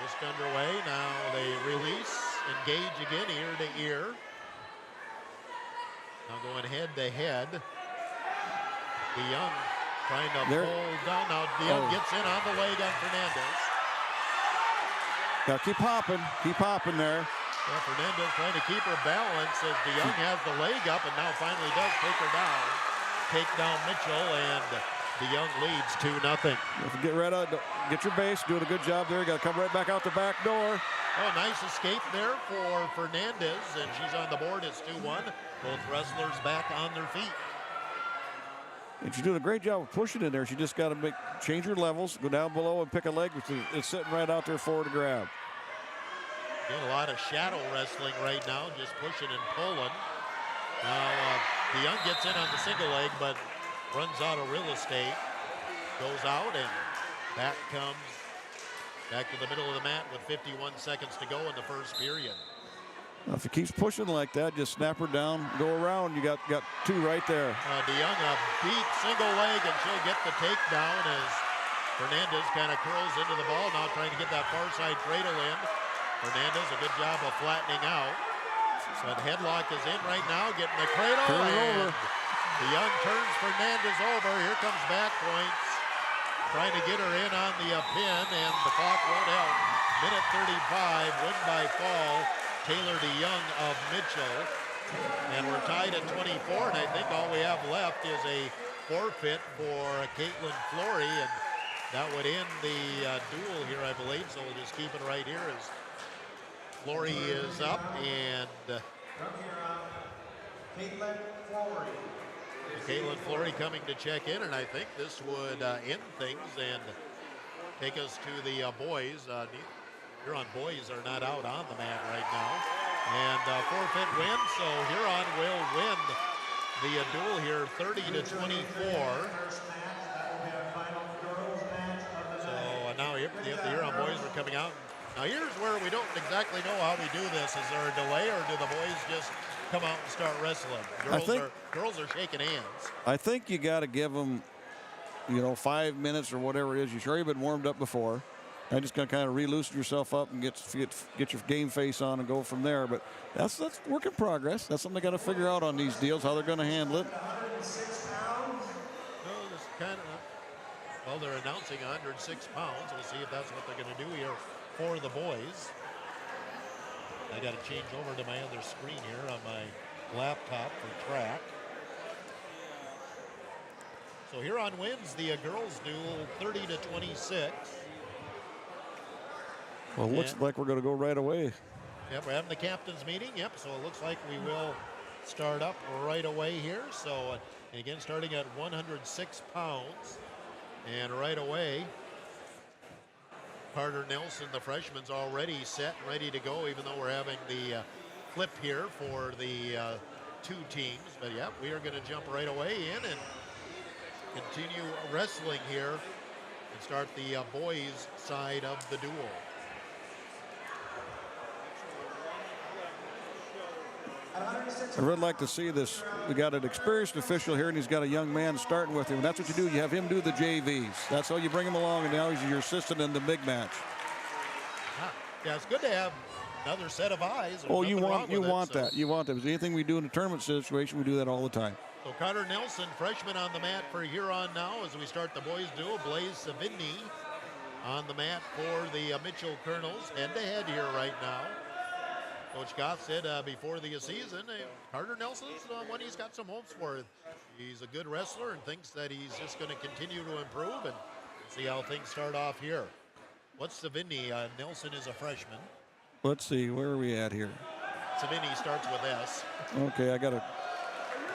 Just underway. Now they release, engage again, ear to ear. Now going head to head. DeYoung trying to pull down. Now DeYoung gets in on the leg on Fernandez. Now keep hopping there. Yeah, Fernandez trying to keep her balance as DeYoung has the leg up and now finally does take her down. Take down Mitchell, and DeYoung leads 2-0. Get right out, get your base, doing a good job there. Got to come right back out the back door. Oh, nice escape there for Fernandez, and she's on the board. It's 2-1. Both wrestlers back on their feet. And she's doing a great job of pushing in there. She just got to change her levels, go down below and pick a leg, which is sitting right out there for her to grab. Doing a lot of shadow wrestling right now, just pushing and pulling. Now DeYoung gets in on the single leg, but runs out of real estate. Goes out and back to the middle of the mat with 51 seconds to go in the first period. Now, if he keeps pushing like that, just snap her down, go around. You got 2 right there. DeYoung a deep single leg, and she'll get the takedown as Fernandez kind of curls into the ball, now trying to get that far side cradle in. Fernandez, a good job of flattening out. But headlock is in right now, getting the cradle. Turn it over. DeYoung turns Fernandez over. Here comes back points. Trying to get her in on the pin, and the clock won't help. Minute 35, win by fall. Taylor DeYoung of Mitchell. And we're tied at 24, and I think all we have left is a forfeit for Caitlin Flory, and that would end the duel here, I believe. So we'll just keep it right here as Flory is up, and Caitlin Flory coming to check in, and I think this would end things and take us to the boys. Huron boys are not out on the mat right now. And forfeit win, so Huron will win the duel here 30-24. So now the Huron boys are coming out. Now here's where we don't exactly know how we do this. Is there a delay, or do the boys just come out and start wrestling? Girls are shaking hands. I think you got to give them, 5 minutes or whatever it is. You've already been warmed up before. I just got to kind of re-loosen yourself up and get your game face on and go from there. But that's work in progress. That's something they got to figure out on these deals, how they're going to handle it. Well, they're announcing 106 pounds. We'll see if that's what they're going to do here for the boys. I got to change over to my other screen here on my laptop for track. So Huron wins the girls' duel 30-26. Well, it looks like we're going to go right away. Yep, we're having the captain's meeting. Yep, so it looks like we will start up right away here. So, again, starting at 106 pounds. And right away, Carter Nelson, the freshman's already set and ready to go, even though we're having the flip here for the two teams. But, yeah, we are going to jump right away in and continue wrestling here and start the boys' side of the duel. I'd really like to see this. We got an experienced official here, and he's got a young man starting with him. And that's what you do. You have him do the JVs. That's how you bring him along, and now he's your assistant in the big match. Yeah, it's good to have another set of eyes. Oh, you want that. You want that. Because anything we do in a tournament situation, we do that all the time. So Carter Nelson, freshman on the mat for Huron now as we start the boys' duel. Blaze Savigny on the mat for the Mitchell Colonels. Head-to-head here right now. Coach Goff said before the season, Carter Nelson's one he's got some hopes for. He's a good wrestler and thinks that he's just going to continue to improve and see how things start off here. What's Savigny? Nelson is a freshman. Let's see, where are we at here? Savigny starts with S. Okay,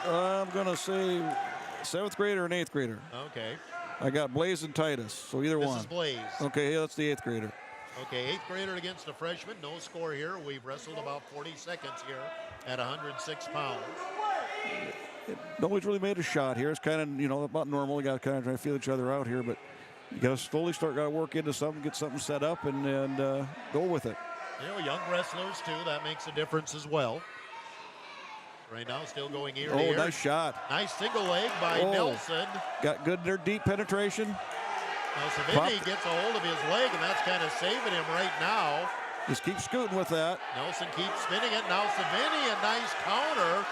I'm going to say 7th grader and 8th grader. Okay. I got Blaze and Titus, so either one. This is Blaze. Okay, that's the 8th grader. Okay, 8th grader against a freshman. No score here. We've wrestled about 40 seconds here at 106 pounds. Nobody's really made a shot here. It's kind of, about normal. You got to kind of try to feel each other out here, but you got to slowly got to work into something, get something set up, and go with it. Young wrestlers, too. That makes a difference as well. Right now, still going ear to ear. Oh, nice shot. Nice single leg by Nelson. Got good there, deep penetration. Now, Savigny gets a hold of his leg, and that's kind of saving him right now. Just keep scooting with that. Nelson keeps spinning it. Now Savigny, a nice counter,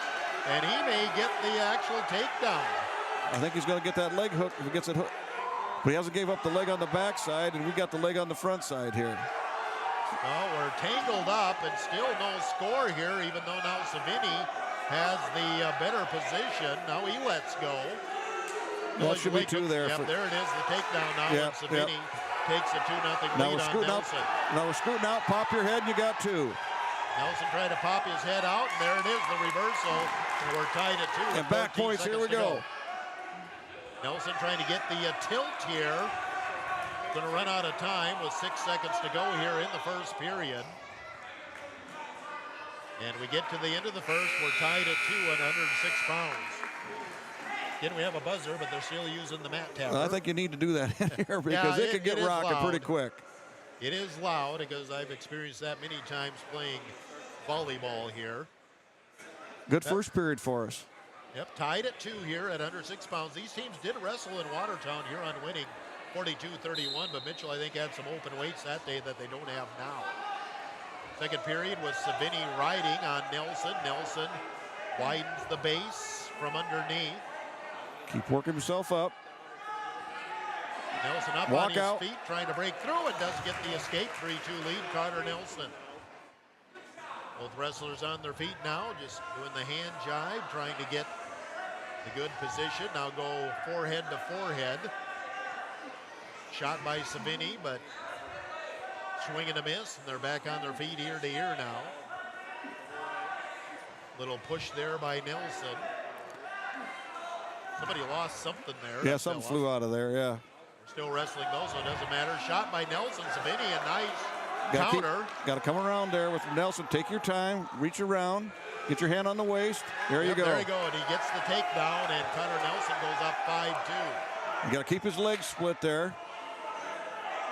and he may get the actual takedown. I think he's going to get that leg hook if he gets it hooked. But he hasn't gave up the leg on the backside, and we got the leg on the front side here. Well, we're tangled up, and still no score here, even though now Savigny has the better position. Now he lets go. That should be two there. Yep, there it is, the takedown now. When Savigny takes a 2-0 lead on Nelson. Now we're scooting out. Pop your head, and you got two. Nelson tried to pop his head out, and there it is, the reversal. And we're tied at 2. And back points, here we go. Nelson trying to get the tilt here. Going to run out of time with 6 seconds to go here in the first period. And we get to the end of the first. We're tied at 2 at 106 pounds. Again, we have a buzzer, but they're still using the mat tapper. I think you need to do that in here because it could get rocking pretty quick. It is loud because I've experienced that many times playing volleyball here. Good first period for us. Yep, tied at 2 here at 106 pounds. These teams did wrestle in Watertown. Huron winning 42-31, but Mitchell, I think, had some open weights that day that they don't have now. Second period was Savigny riding on Nelson. Nelson widens the base from underneath. Keep working himself up. Nelson up on his feet, trying to break through, and does get the escape. 3-2 lead, Carter Nelson. Both wrestlers on their feet now, just doing the hand jive, trying to get the good position. Now go forehead to forehead. Shot by Savigny, but swing and a miss, and they're back on their feet ear to ear now. Little push there by Nelson. Somebody lost something there. Yeah, something flew out of there, yeah. We're still wrestling though, so it doesn't matter. Shot by Nelson. Savigny, a nice counter. Got to come around there with Nelson. Take your time, reach around, get your hand on the waist. There you go. There you go, and he gets the takedown, and Carter Nelson goes up 5-2. You got to keep his legs split there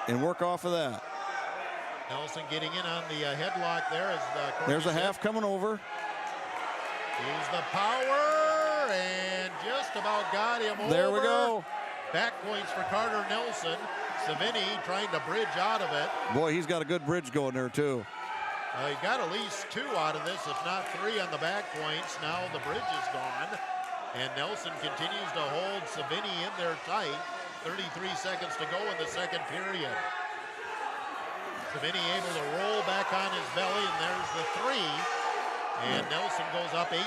and work off of that. Nelson getting in on the headlock there. As there's a half coming over. Use the power and just about got him over. There we go. Back points for Carter Nelson. Savini trying to bridge out of it. Boy, he's got a good bridge going there, too. He got at least 2 out of this, if not 3 on the back points. Now the bridge is gone. And Nelson continues to hold Savini in there tight. 33 seconds to go in the second period. Savini able to roll back on his belly, and there's the 3. And Nelson goes up 8-2.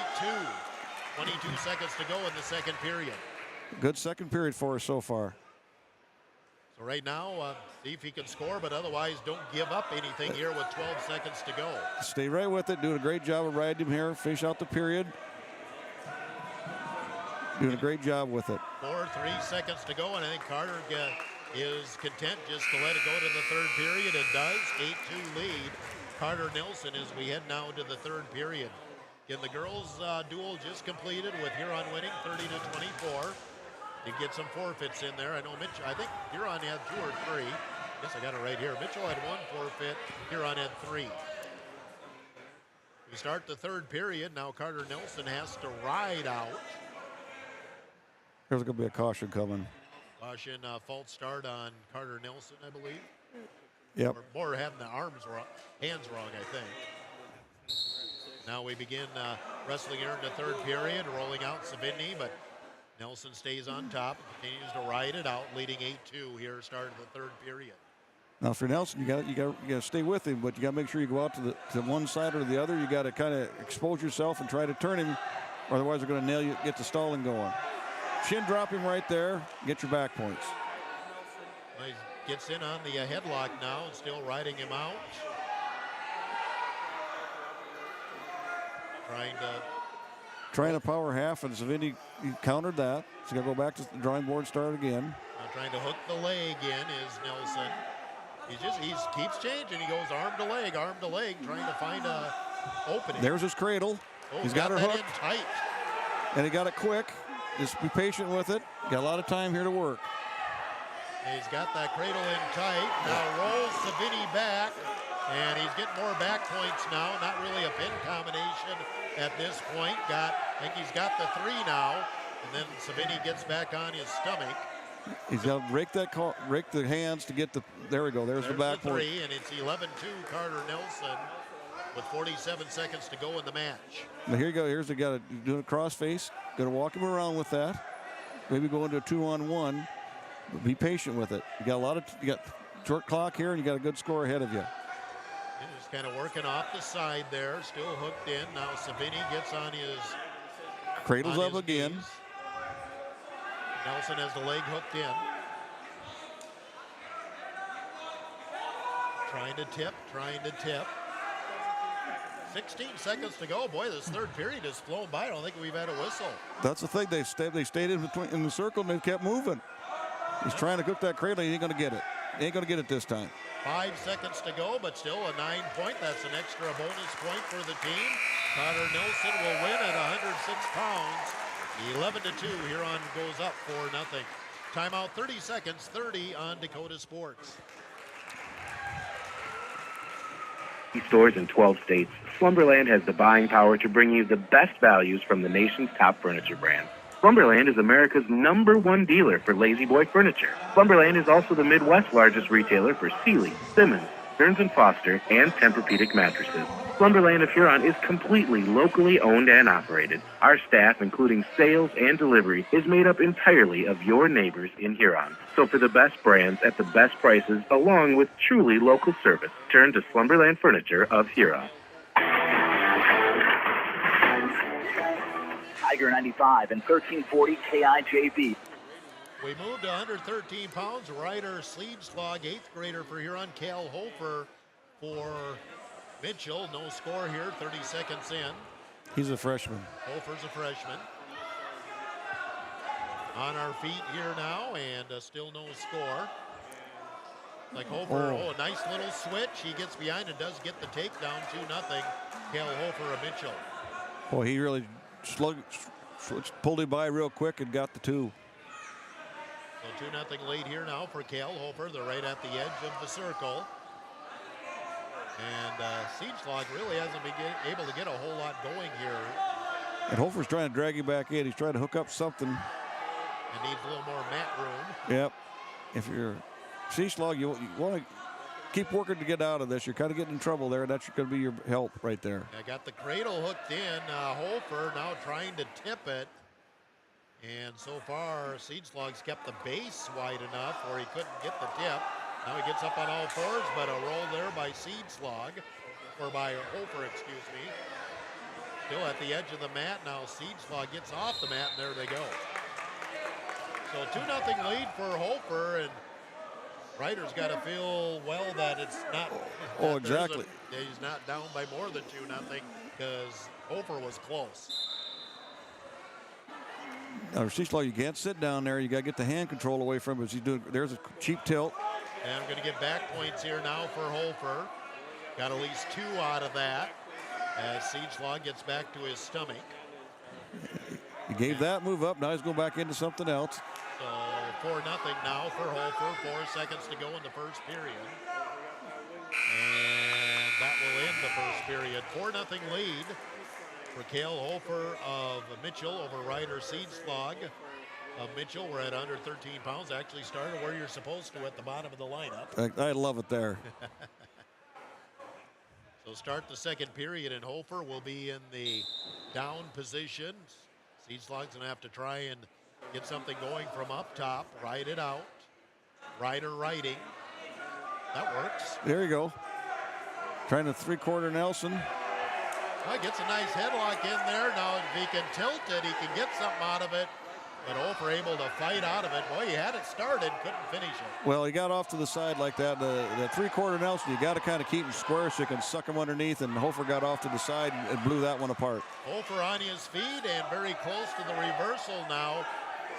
22 seconds to go in the second period. Good second period for us so far. So right now, see if he can score, but otherwise don't give up anything here with 12 seconds to go. Stay right with it. Doing a great job of riding him here. Finish out the period. Doing a great job with it. 3 seconds to go, and I think Carter is content just to let it go to the third period, and does. 8-2 lead. Carter Nelson as we head now to the third period. Again, the girls' duel just completed with Huron winning 30-24. You get some forfeits in there. I know I think Huron had 2 or 3. Yes, I got it right here. Mitchell had 1 forfeit. Huron had 3. We start the third period. Now Carter Nelson has to ride out. There's going to be a caution coming. Caution, false start on Carter Nelson, I believe. Yep. Or more having the hands wrong, I think. Now we begin wrestling here in the third period, rolling out Savini, but Nelson stays on top and continues to ride it out, leading 8-2 here, start of the third period. Now for Nelson, you got to stay with him, but you got to make sure you go out to one side or the other. You got to kind of expose yourself and try to turn him, or otherwise they're going to nail you, get the stalling going. Shin drop him right there, get your back points. He gets in on the headlock now and still riding him out. Trying to power half, and Savini countered that. So you got to go back to the drawing board, start again. Now trying to hook the leg in is Nelson. He keeps changing. He goes arm to leg, trying to find a opening. There's his cradle. Oh, he's got her hooked. In tight. And he got it quick. Just be patient with it. Got a lot of time here to work. He's got that cradle in tight. Now rolls Savini back. And he's getting more back points now. Not really a pin combination at this point. I think he's got the 3 now. And then Savini gets back on his stomach. He's got to rake the hands to get the. There we go. There's the back the 3, point. And it's 11-2 Carter Nelson with 47 seconds to go in the match. Now here you go. Here's the guy doing a cross face. Going to walk him around with that. Maybe go into a 2-on-1. But be patient with it. You got short clock here, and you got a good score ahead of you. Just kind of working off the side there, still hooked in. Now Savini gets on his cradles up again. Knees. Nelson has the leg hooked in. Trying to tip. 16 seconds to go. Boy, this third period has flown by. I don't think we've had a whistle. That's the thing. They stayed in the circle and they kept moving. He's trying to cook that cradle. He ain't going to get it. He ain't going to get it this time. 5 seconds to go, but still a 9-point. That's an extra bonus point for the team. Carter Nelson will win at 106 pounds. 11-2. Huron goes up 4-0. Timeout 30 seconds, 30 on Dakota Sports. Stores in 12 states, Slumberland has the buying power to bring you the best values from the nation's top furniture brands. Slumberland is America's #1 dealer for Lazy Boy furniture. Slumberland is also the Midwest's largest retailer for Sealy, Simmons, Stearns & Foster, and Tempur-Pedic mattresses. Slumberland of Huron is completely locally owned and operated. Our staff, including sales and delivery, is made up entirely of your neighbors in Huron. So for the best brands at the best prices, along with truly local service, turn to Slumberland Furniture of Huron. Tiger 95 and 1340 KIJB. We moved to 113 pounds. Ryder Sleeveslog, 8th grader for Huron. Cal Hofer for Mitchell. No score here, 30 seconds in. He's a freshman. Hofer's a freshman. On our feet here now, and still no score. Like Hofer, a nice little switch. He gets behind and does get the takedown, 2-0. Cal Hofer of Mitchell. Boy, he really pulled him by real quick and got the 2. So 2-0 lead here now for Cal Hofer. They're right at the edge of the circle. And Sleeveslog really hasn't been able to get a whole lot going here. And Hofer's trying to drag him back in. He's trying to hook up something. And needs a little more mat room. Yep. If you're Seeslaw, you want to keep working to get out of this. You're kind of getting in trouble there. That's going to be your help right there. I got the cradle hooked in. Hofer now trying to tip it. And so far, Seedslog's kept the base wide enough where he couldn't get the tip. Now he gets up on all fours, but a roll there by Seedslog, or by Hofer, excuse me. Still at the edge of the mat. Now Seedslog gets off the mat, and there they go. So 2-0 lead for Hofer, and Ryder's got to feel well that it's not. Oh, exactly. He's not down by more than 2-0 because Hofer was close. Now, Seeslaw, you can't sit down there. You got to get the hand control away from him. He's doing. There's a cheap tilt. And I'm going to get back points here now for Hofer. Got at least 2 out of that as Seedslog gets back to his stomach. He gave that move up. Now he's going back into something else. So 4-0 now for Hofer. 4 seconds to go in the first period. And that will end the first period. 4-0 lead for Cale Hofer of Mitchell over Ryder Seedslog of Mitchell. We're at under 13 pounds. Actually started where you're supposed to at the bottom of the lineup. I love it there. So start the second period, and Hofer will be in the down position. Seedslog's going to have to try and get something going from up top. Ride it out. Ryder riding. That works. There you go. Trying to 3-quarter Nelson. Well, gets a nice headlock in there. Now, if he can tilt it, he can get something out of it. But Hofer able to fight out of it. Boy, he had it started, couldn't finish it. Well, he got off to the side like that. The 3-quarter Nelson, you got to kind of keep him square so you can suck him underneath. And Hofer got off to the side and blew that one apart. Hofer on his feet and very close to the reversal now.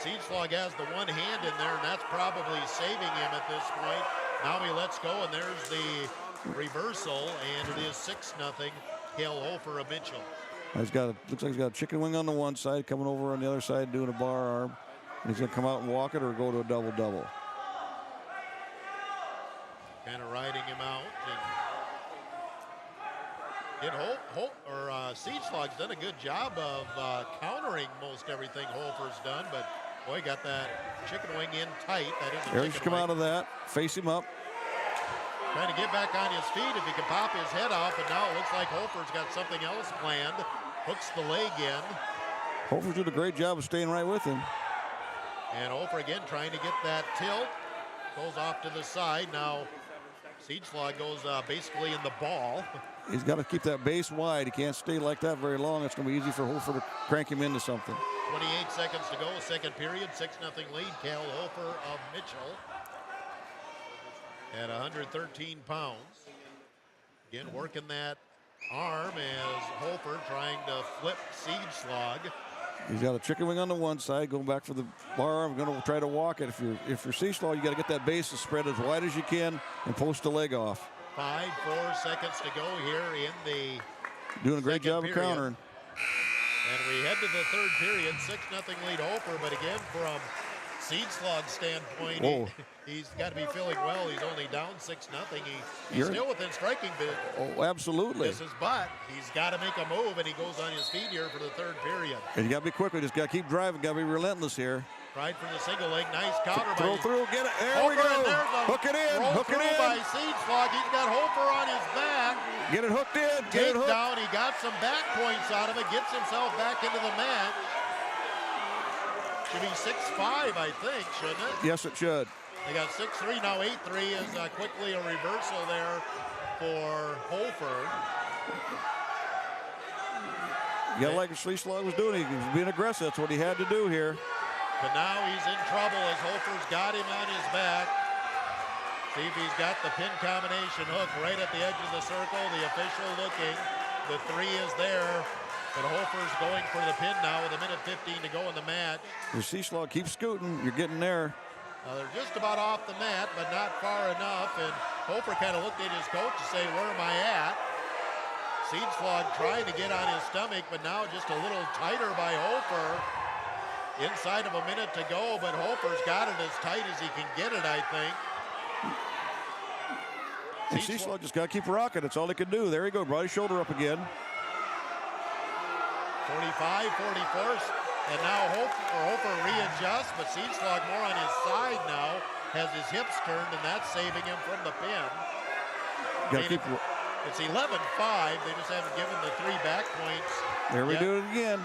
Seedslog has the one hand in there, and that's probably saving him at this point. Now he lets go, and there's the reversal, and it is 6-0. Cale Hofer of Mitchell. Looks like he's got a chicken wing on the one side, coming over on the other side, doing a bar arm. And he's going to come out and walk it or go to a double-double. Kind of riding him out. And Seedslog's done a good job of countering most everything Hofer's done, but boy, got that chicken wing in tight. That is a There he's come out of that. Face him up. Trying to get back on his feet if he can pop his head off, but now it looks like Hofer's got something else planned. Hooks the leg in. Hofer's did a great job of staying right with him. And Hofer again trying to get that tilt. Goes off to the side. Now Seedslog goes basically in the ball. He's got to keep that base wide. He can't stay like that very long. It's going to be easy for Hofer to crank him into something. 28 seconds to go, second period. 6-0 lead. Cale Hofer of Mitchell at 113 pounds. Again, working that arm as Hofer trying to flip Seedslog. He's got a chicken wing on the one side, going back for the bar arm, going to try to walk it. If you're Seedslog, you got to get that base to spread as wide as you can and post the leg off. 4 seconds to go here in the doing a great job period. of countering. And we head to the third period, 6-0 lead Hofer, but again from Seedslog's standpoint, he's got to be feeling well. He's only down 6-0. He's still within striking Oh, absolutely. This is, but he's got to make a move, and he goes on his feet here for the third period. And you got to be quick. We just got to keep driving. Got to be relentless here. Tried for the single leg. Nice counter by Throw through. Get it. There Hofer, we go. Hook it in. Hook it in. By Seedslog. He's got Hofer on his back. Get it hooked in. Get it hooked down. He got some back points out of it. Gets himself back into the mat. Should be 6-5, I think, shouldn't it? Yes, it should. They got 6-3. Now 8-3 is quickly a reversal there for Hofer. You got to like what Seedslog was doing. He was being aggressive. That's what he had to do here. But now he's in trouble as Hofer's got him on his back. See if he's got the pin combination hook right at the edge of the circle. The official looking. The 3 is there. But Hofer's going for the pin now with 1:15 to go in the match. Your Seedslog keeps scooting. You're getting there. They're just about off the mat, but not far enough. And Hofer kind of looked at his coach to say, where am I at? Seedslog trying to get on his stomach, but now just a little tighter by Hofer. Inside of a minute to go, but Hofer's got it as tight as he can get it, I think. And Seedslog just got to keep rocking. That's all he can do. There he goes. Brought his shoulder up again. 45, 44, and now Hofer readjusts, but Seedslog more on his side now. has his hips turned, and that's saving him from the pin. It's 11-5. They just haven't given the 3 back points. There we do it again.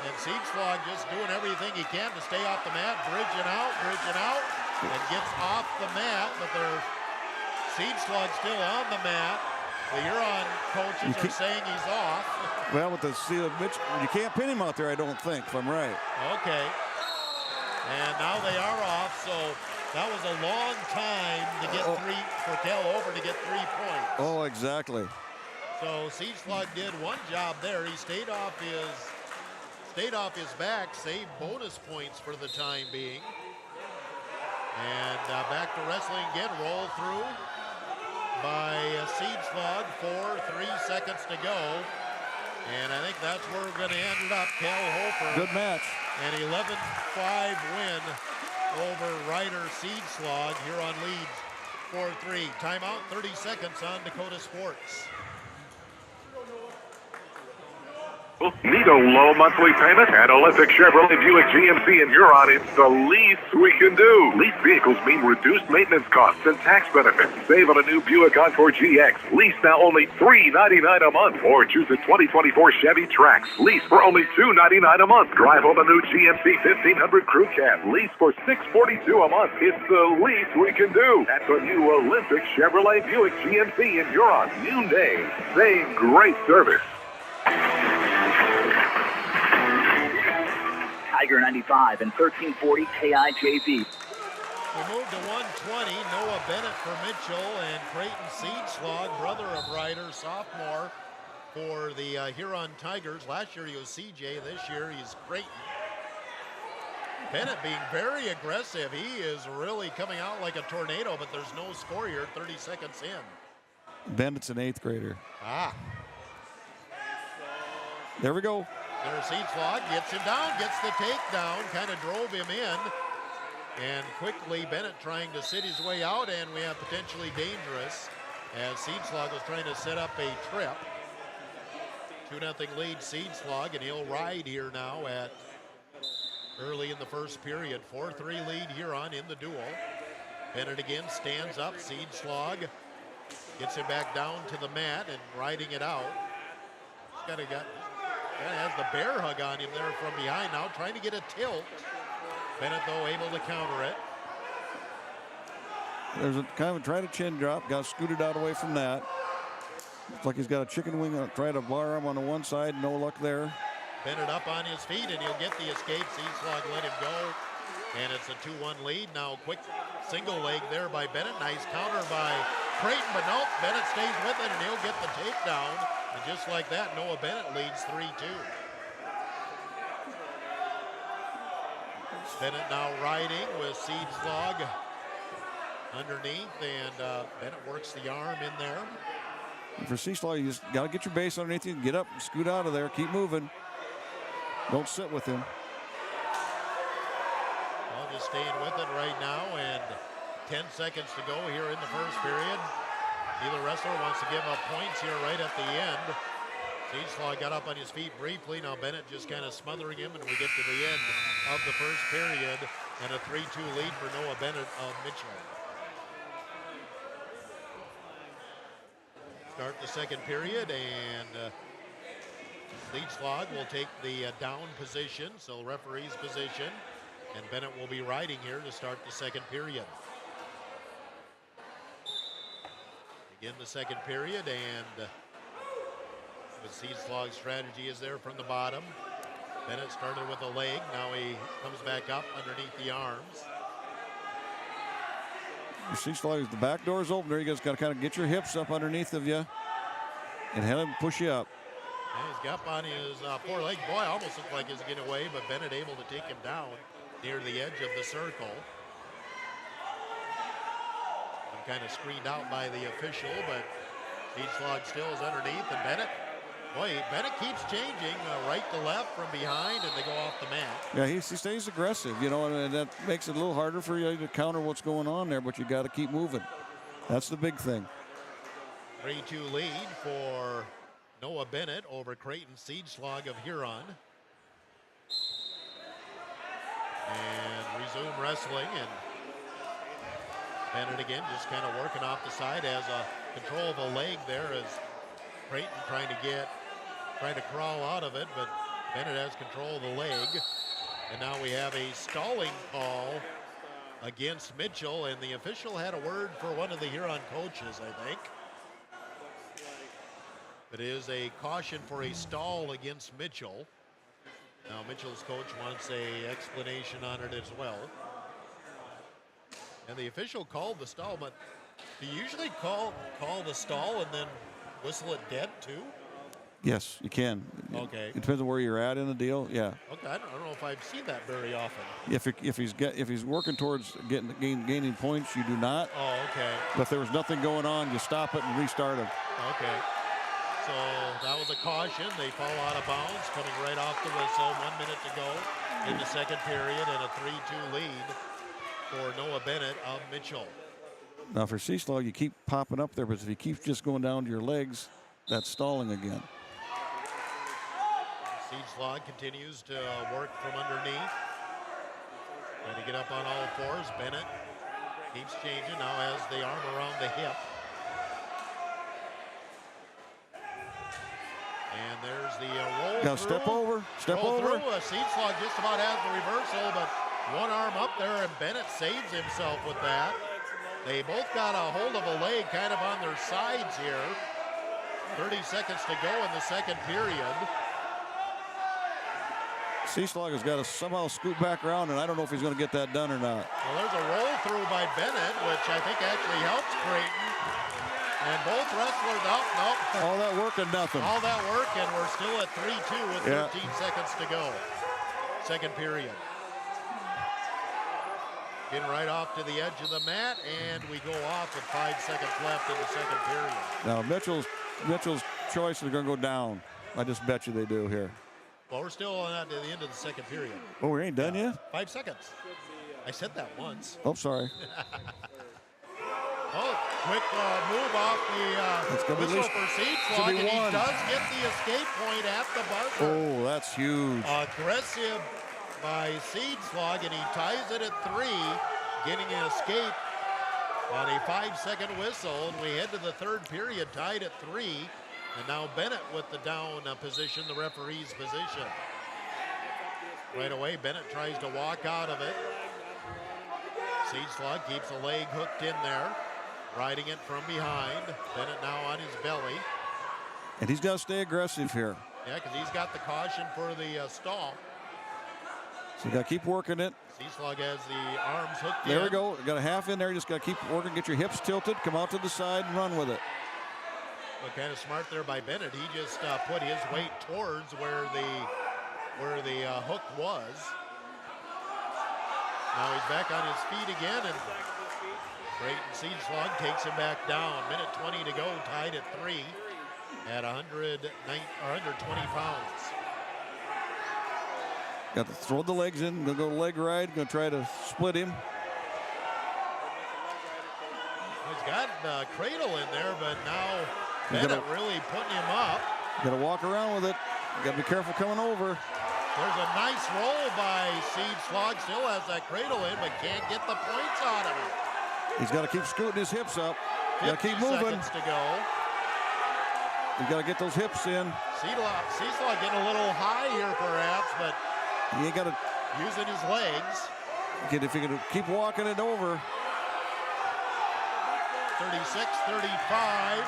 And Siegslag just doing everything he can to stay off the mat, bridging out, and gets off the mat, but Siegslag still on the mat. The Huron coaches are saying he's off. Well, with the Mitch, you can't pin him out there, I don't think, if I'm right. Okay. And now they are off, so that was a long time to get for Cal over to get 3 points. Oh, exactly. So Siegslag did one job there. He stayed off his back, saved bonus points for the time being. And back to wrestling again, roll through by Siegslag, 3 seconds to go. And I think that's where we're going to end it up. Cal Hofer. Good match. An 11-5 win over Ryder Siegslag. Huron leads 4-3. Timeout, 30 seconds on Dakota Sports. Need a low monthly payment? At Olympic Chevrolet Buick GMC in Huron, it's the least we can do. Leased vehicles mean reduced maintenance costs and tax benefits. Save on a new Buick Encore GX. Lease now only $399 a month. Or choose a 2024 Chevy Trax. Lease for only $299 a month. Drive home a new GMC 1500 Crew Cab. Lease for $642 a month. It's the least we can do. At the new Olympic Chevrolet Buick GMC in Huron. New name, same great service. Tiger 95 and 1340 KIJV. We move to 120. Noah Bennett for Mitchell and Creighton Siegslag, brother of Ryder, sophomore for the Huron Tigers. Last year he was CJ. This year he's Creighton. Bennett being very aggressive. He is really coming out like a tornado, but there's no score here 30 seconds in. Bennett's an 8th grader. There we go. There's Siegslag, gets him down, gets the takedown, kind of drove him in. And quickly Bennett trying to sit his way out, and we have potentially dangerous as Siegslag was trying to set up a trip. 2-0 lead Siegslag, and he'll ride here now at early in the first period. 4-3 lead Huron in the duel. Bennett again stands up. Siegslag gets him back down to the mat and riding it out. He's has the bear hug on him there from behind now, trying to get a tilt. Bennett, though, able to counter it. There's a kind of try to chin drop, got scooted out away from that. Looks like he's got a chicken wing, try to bar him on the one side, no luck there. Bennett up on his feet, and he'll get the escape. Siegslag let him go, and it's a 2-1 lead. Now, quick single leg there by Bennett. Nice counter by Creighton, but nope, Bennett stays with it, and he'll get the takedown. And just like that, Noah Bennett leads 3-2. Bennett now riding with Siegslag underneath, and Bennett works the arm in there. And for Siegslag, you just got to get your base underneath you, get up, scoot out of there, keep moving. Don't sit with him. Well, just staying with it right now, and 10 seconds to go here in the first period. Neither wrestler wants to give up points here right at the end. Siegslag got up on his feet briefly. Now Bennett just kind of smothering him, and we get to the end of the first period, and a 3-2 lead for Noah Bennett of Mitchell. Start the second period, and Siegslag will take the down position, so referee's position, and Bennett will be riding here to start the second period. Begin the second period, and with Siegslag's strategy is there from the bottom. Bennett started with a leg, now he comes back up underneath the arms. Siegslag, the back door's open there. You guys got to kind of get your hips up underneath of you and have him push you up. And he's got on his four-leg. Boy, almost looked like he's getting away, but Bennett able to take him down near the edge of the circle. And kind of screened out by the official, but Siegslag still is underneath, and Bennett keeps changing right to left from behind, and they go off the mat. Yeah, he stays aggressive, you know, and that makes it a little harder for you to counter what's going on there, but you got to keep moving. That's the big thing. 3-2 lead for Noah Bennett over Creighton Siegslag of Huron. And resume wrestling, and Bennett again, just kind of working off the side, has a control of a leg there as Creighton trying to crawl out of it, but Bennett has control of the leg. And now we have a stalling call against Mitchell, and the official had a word for one of the Huron coaches, I think. It is a caution for a stall against Mitchell. Now Mitchell's coach wants a explanation on it as well. And the official called the stall, but do you usually call the stall and then whistle it dead too? Yes, you can. Okay. It depends on where you're at in the deal. Yeah. Okay, I don't know if I've seen that very often. If he's working towards gaining points, you do not. Oh, okay. But if there was nothing going on, you stop it and restart it. Okay. So that was a caution. They fall out of bounds, coming right off the whistle. 1 minute to go in the second period, and a 3-2 lead for Noah Bennett of Mitchell. Now for Seeslaw, you keep popping up there, but if you keep just going down to your legs, that's stalling again. Seeslaw continues to work from underneath. Trying to get up on all fours. Bennett keeps changing, now has the arm around the hip. And there's the roll Now through. step over. Seeslaw just about has the reversal, but one arm up there, and Bennett saves himself with that. They both got a hold of a leg kind of on their sides here. 30 seconds to go in the second period. Seeslaw has got to somehow scoot back around, and I don't know if he's going to get that done or not. Well, there's a roll through by Bennett, which I think actually helps Creighton. And both wrestlers up. Nope. All that work and nothing. All that work, and we're still at 3-2 with 13 seconds to go. Second period. Getting right off to the edge of the mat, and we go off with 5 seconds left in the second period. Now Mitchell's choice is going to go down. I just bet you they do here. Well, we're still at the end of the second period. Oh, we ain't done yet? 5 seconds. I said that once. Oh, sorry. Oh, quick move off the whistle for Seeslaw, and he does get the escape point at the buzzer. Oh, that's huge. Aggressive by Seeslaw, and he ties it at 3, getting an escape on a 5-second whistle, and we head to the third period tied at 3, and now Bennett with the down position, the referee's position. Right away, Bennett tries to walk out of it. Seeslaw keeps a leg hooked in there, riding it from behind. Bennett now on his belly. And he's got to stay aggressive here. Yeah, because he's got the caution for the stall. So you got to keep working it. Seeslaw has the arms hooked in. There we go. Got a half in there. You just got to keep working, get your hips tilted, come out to the side and run with it. Well, kind of smart there by Bennett. He just put his weight towards where the hook was. Now he's back on his feet again, and Creighton Seeslaw takes him back down. Minute 20 to go, tied at 3 at 120 pounds. Got to throw the legs in. Gonna go leg ride. Gonna try to split him. He's got the cradle in there, but now Bennett really putting him up. Got to walk around with it. Got to be careful coming over. There's a nice roll by Seeslaw. Still has that cradle in, but can't get the points out of it. He's got to keep scooting his hips up. Got to keep moving. 50 seconds to go. He's got to get those hips in. Seeslaw getting a little high here, perhaps, but he ain't got to using his legs. If you can keep walking it over. 36-35.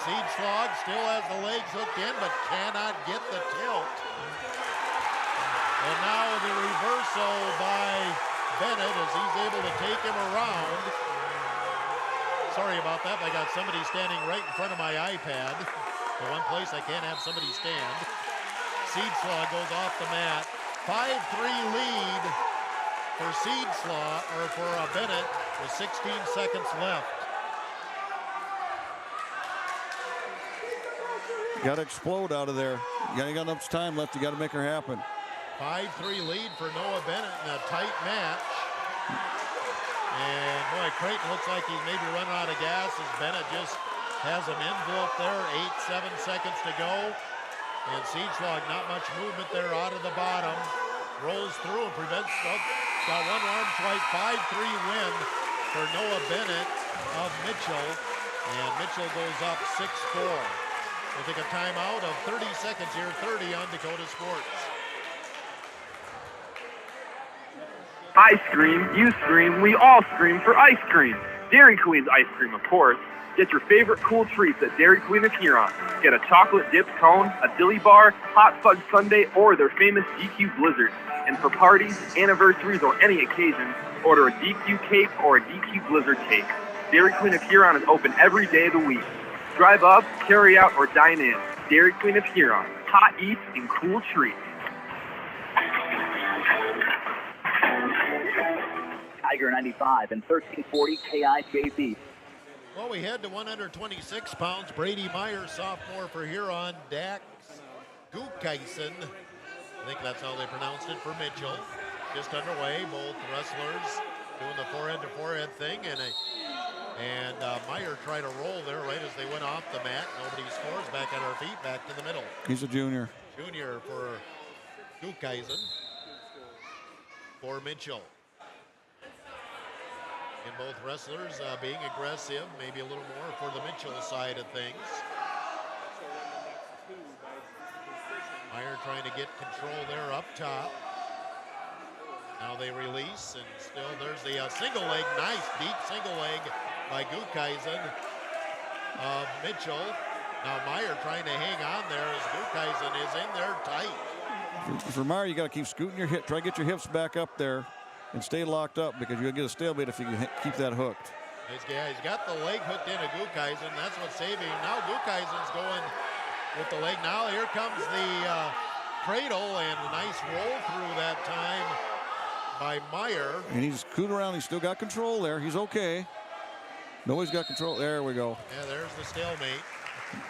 Seeslaw still has the legs hooked in, but cannot get the tilt. And now the reversal by Bennett as he's able to take him around. Sorry about that, but I got somebody standing right in front of my iPad. The one place I can't have somebody stand. Seeslaw goes off the mat. 5-3 lead for Seeslaw, or for Bennett, with 16 seconds left. Got to explode out of there. You got enough time left. You got to make her happen. 5-3 lead for Noah Bennett in a tight match. And boy, Creighton looks like he's maybe running out of gas as Bennett just has him enveloped there. 8-7 seconds to go. And Seeslaw, not much movement there out of the bottom. Rolls through and prevents, got one arm swipe, 5-3 win for Noah Bennett of Mitchell. And Mitchell goes up 6-4. We'll take a timeout of 30 seconds here, 30 on Dakota Sports. I scream, you scream, we all scream for ice cream. Dairy Queen's ice cream, of course. Get your favorite cool treats at Dairy Queen of Huron. Get a chocolate dipped cone, a dilly bar, hot fudge sundae, or their famous DQ Blizzard. And for parties, anniversaries, or any occasion, order a DQ cake or a DQ Blizzard cake. Dairy Queen of Huron is open every day of the week. Drive up, carry out, or dine in. Dairy Queen of Huron. Hot eats and cool treats. Tiger 95 and 1340 KIJB. Well, we head to 126 pounds. Brady Meyer, sophomore for Huron. Dax Gukeisen, I think that's how they pronounced it, for Mitchell. Just underway, both wrestlers doing the forehead-to-forehead thing, and Meyer tried to roll there right as they went off the mat. Nobody scores. Back on our feet, back to the middle. He's a junior. Junior for Gukeisen for Mitchell. And both wrestlers being aggressive, maybe a little more for the Mitchell side of things. Meyer trying to get control there up top. Now they release, and still there's the single leg, nice deep single leg by Gukeisen of Mitchell. Now Meyer trying to hang on there as Gukeisen is in there tight. For Meyer, you got to keep scooting your hip. Try to get your hips back up there and stay locked up, because you'll get a stalemate if you can keep that hooked. He's got the leg hooked into Gukeisen. That's what's saving him. Now Gukeisen's going with the leg. Now here comes the cradle, and a nice roll through that time by Meyer. And he's scooting around. He's still got control there. He's okay. Nobody's got control. There we go. Yeah, there's the stalemate.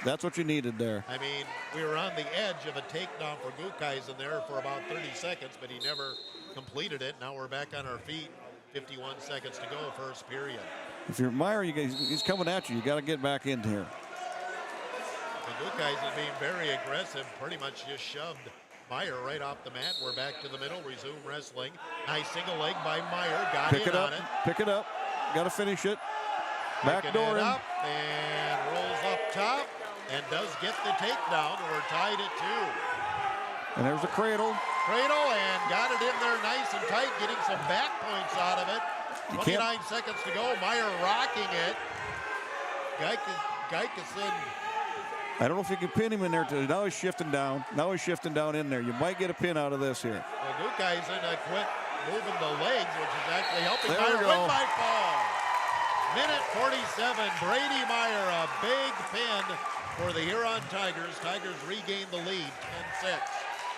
That's what you needed there. I mean, we were on the edge of a takedown for Gukeisen there for about 30 seconds, but he never completed it. Now we're back on our feet. 51 seconds to go, first period. If you're Meyer, he's coming at you. You got to get back in here. And Gukeisen being very aggressive, pretty much just shoved Meyer right off the mat. We're back to the middle, resume wrestling. Nice single leg by Meyer, got Pick in it up, on it. pick it up. Got to finish it. Backdoor up and rolls up top and does get the takedown. We're tied at 2. And there's the cradle. Cradle, and got it in there nice and tight, getting some back points out of it. 29 seconds to go. Meyer rocking it. Gukeisen. I don't know if you can pin him in there. Now he's shifting down. Now he's shifting down in there. You might get a pin out of this here. Well, Gukeisen quit moving the legs, which is actually helping There Meyer we go. win by fall. Minute 47. Brady Meyer, a big pin for the Huron Tigers. Tigers regain the lead, 10-6.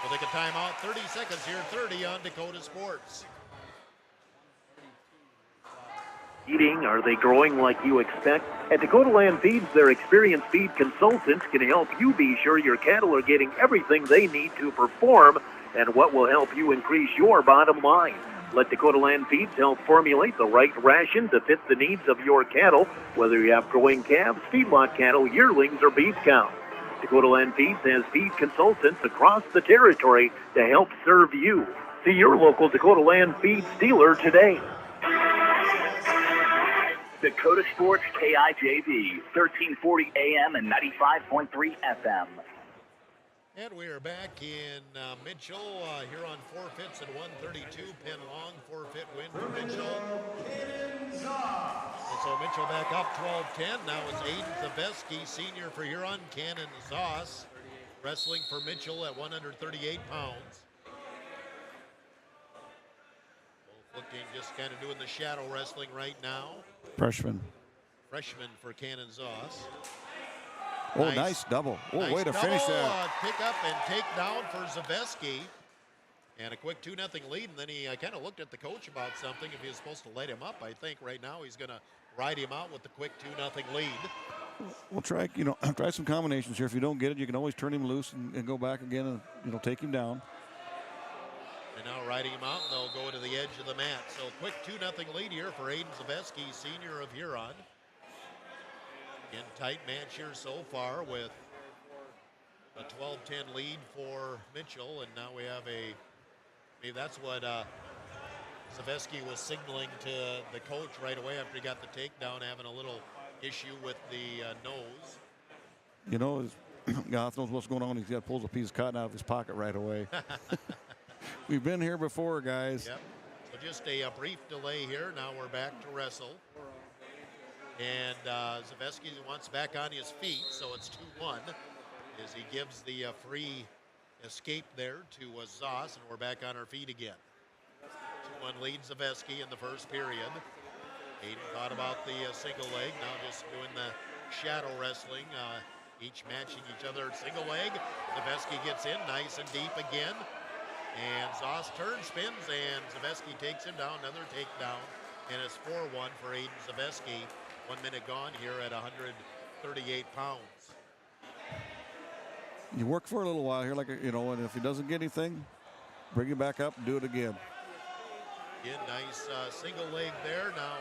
We'll take a timeout, 30 seconds here, 30 on Dakota Sports. Eating, are they growing like you expect? At Dakota Land Feeds, their experienced feed consultants can help you be sure your cattle are getting everything they need to perform and what will help you increase your bottom line. Let Dakota Land Feeds help formulate the right ration to fit the needs of your cattle, whether you have growing calves, feedlot cattle, yearlings, or beef cows. Dakota Land Feeds has feed consultants across the territory to help serve you. See your local Dakota Land Feeds dealer today. Dakota Sports KIJV, 1340 AM and 95.3 FM. And we are back in Mitchell. Huron forfeits at 132. Penn Long forfeit win for Mitchell. And so Mitchell back up 12-10. Now it's Aiden Zaveski, senior for Huron. Cannon Zoss wrestling for Mitchell at 138 pounds. Both looking just kind of doing the shadow wrestling right now. Freshman for Cannon Zoss. Oh, nice double. Oh, nice way to double, finish that. Pick up and take down for Zaveski. And a quick 2-0 lead. And then he kind of looked at the coach about something. If he was supposed to light him up, I think right now he's going to ride him out with the quick 2-0 lead. We'll try, try some combinations here. If you don't get it, you can always turn him loose and go back again and, take him down. And now riding him out, and they'll go to the edge of the mat. So quick 2-0 lead here for Aiden Zaveski, senior of Huron. Again, tight match here so far with a 12-10 lead for Mitchell, and now we have maybe that's what Zaveski was signaling to the coach right away after he got the takedown, having a little issue with the nose. You know, Goth knows what's going on. He's got pulls a piece of cotton out of his pocket right away. We've been here before, guys. Yep. So just a brief delay here. Now we're back to wrestle. And Zaveski wants back on his feet, so it's 2-1 as he gives the free escape there to Zoss, and we're back on our feet again. 2-1 lead Zaveski in the first period. Aiden thought about the single leg, now just doing the shadow wrestling, each matching each other single leg. Zaveski gets in nice and deep again. And Zoss turns, spins, and Zaveski takes him down, another takedown. And it's 4-1 for Aiden Zaveski. 1 minute gone here at 138 pounds. You work for a little while here, and if he doesn't get anything, bring him back up and do it again. Again, nice single leg there. Now,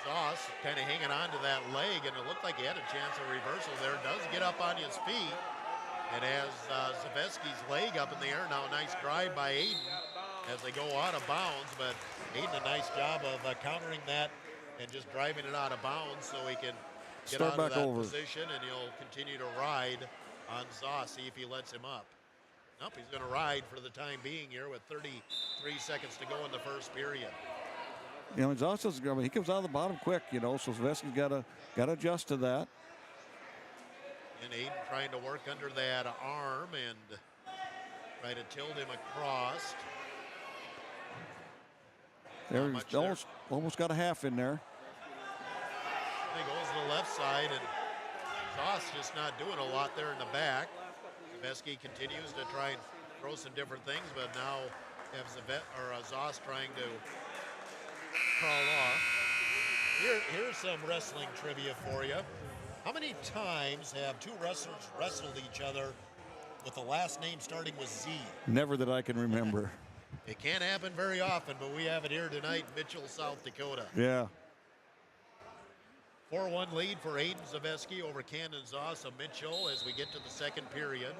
Zoss kind of hanging on to that leg, and it looked like he had a chance of reversal there. Does get up on his feet, and has Zaveski's leg up in the air. Now, a nice drive by Aiden as they go out of bounds, but Aiden a nice job of countering that and just driving it out of bounds so he can get out of that position, and he'll continue to ride on Zoss, see if he lets him up. Nope, he's going to ride for the time being here with 33 seconds to go in the first period. Zoss he comes out of the bottom quick, so Zaveski's got to adjust to that. And Aiden trying to work under that arm and try to tilt him across. There he's almost got a half in there. He goes to the left side, and Zoss just not doing a lot there in the back. Zaveski continues to try and throw some different things, but now have Zoss trying to crawl off. Here's some wrestling trivia for you. How many times have two wrestlers wrestled each other with the last name starting with Z? Never that I can remember. It can't happen very often, but we have it here tonight, Mitchell, South Dakota. Yeah. 4-1 lead for Aiden Zaveski over Cannon Zoss of Mitchell as we get to the second period.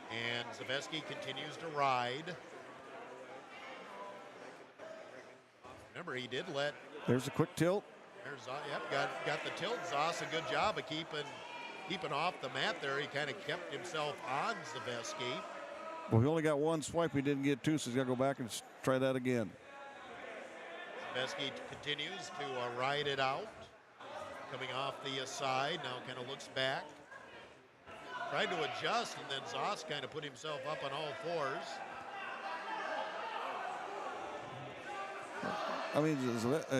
And Zaveski continues to ride. Remember, he did let... There's a quick tilt. There's, got the tilt. Zoss a good job of keeping off the mat there. He kind of kept himself on Zaveski. Well, he only got one swipe. He didn't get two, so he's got to go back and try that again. Zaveski continues to ride it out. Coming off the side, now kind of looks back. Tried to adjust, and then Zoss kind of put himself up on all fours. I mean,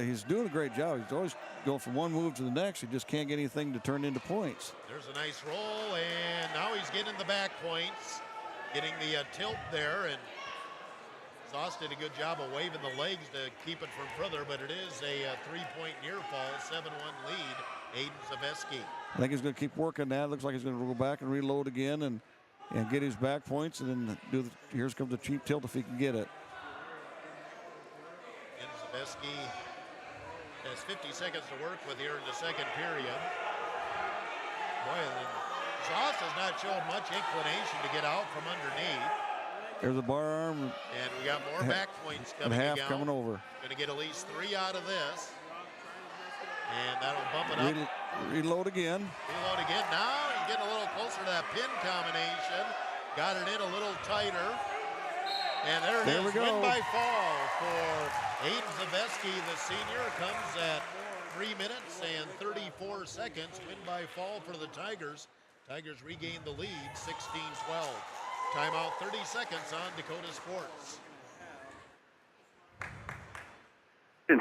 he's doing a great job. He's always going from one move to the next. He just can't get anything to turn into points. There's a nice roll, and now he's getting the back points. Getting the tilt there, and Zoss did a good job of waving the legs to keep it from further, but it is a 3-point near fall, 7-1 lead, Aiden Zaveski. I think he's going to keep working that. Looks like he's going to go back and reload again and get his back points, and then here comes the cheap tilt if he can get it. And Zaveski has 50 seconds to work with here in the second period. Boy, Zoss has not shown much inclination to get out from underneath. There's a bar arm. And we got more back points coming half again. coming over. Going to get at least 3 out of this. And that'll bump it up. Reload again. Reload again. Now he's getting a little closer to that pin combination. Got it in a little tighter. And there it is. Win by fall for Aiden Zaveski, the senior. Comes at 3 minutes and 34 seconds. Win by fall for the Tigers. Tigers regain the lead, 16-12. Timeout, 30 seconds on Dakota Sports.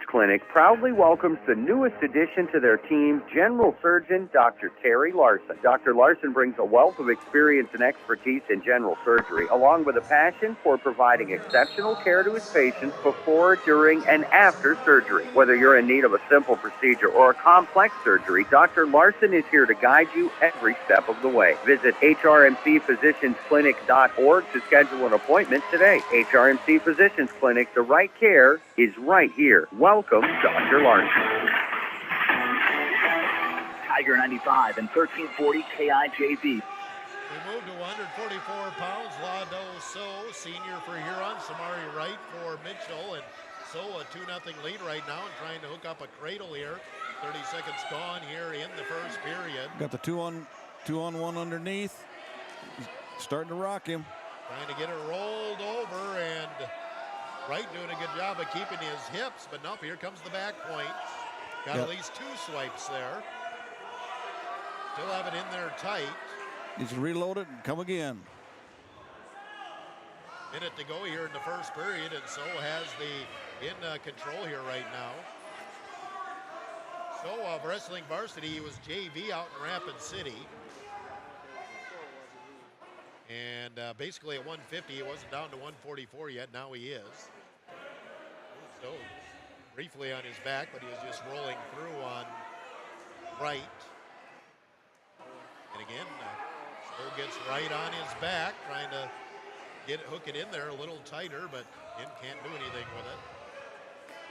Clinic proudly welcomes the newest addition to their team, General Surgeon Dr. Terry Larson. Dr. Larson brings a wealth of experience and expertise in general surgery, along with a passion for providing exceptional care to his patients before, during, and after surgery. Whether you're in need of a simple procedure or a complex surgery, Dr. Larson is here to guide you every step of the way. Visit hrmcphysiciansclinic.org to schedule an appointment today. HRMC Physicians Clinic, the right care is right here. Welcome, Dr. Larson. Tiger 95 and 1340 KIJV. We move to 144 pounds. Lado So, senior for Huron. Samari Wright for Mitchell. And So a 2-0 lead right now and trying to hook up a cradle here. 30 seconds gone here in the first period. Got the two on one underneath. He's starting to rock him. Trying to get it rolled over, and Wright doing a good job of keeping his hips, but nope, here comes the back point. Got at least 2 swipes there. Still have it in there tight. Needs to reload it and come again. Minute to go here in the first period, and So has the in control here right now. So of wrestling varsity, he was JV out in Rapid City. And basically at 150, he wasn't down to 144 yet. Now he is. So briefly on his back, but he was just rolling through on right. And again, So gets right on his back, trying to hook it in there a little tighter, but can't do anything with it.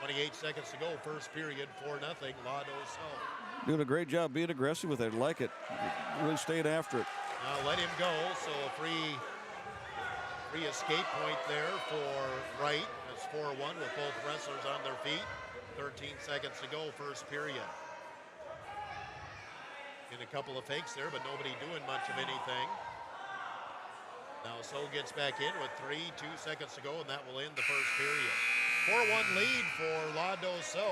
28 seconds to go, first period, 4-0, Lado So. Doing a great job being aggressive with it. I like it. Really stayed after it. Now let him go, so a free escape point there for Wright. It's 4-1 with both wrestlers on their feet. 13 seconds to go, first period. In a couple of fakes there, but nobody doing much of anything. Now So gets back in with 2 seconds to go, and that will end the first period. 4-1 lead for Lado So.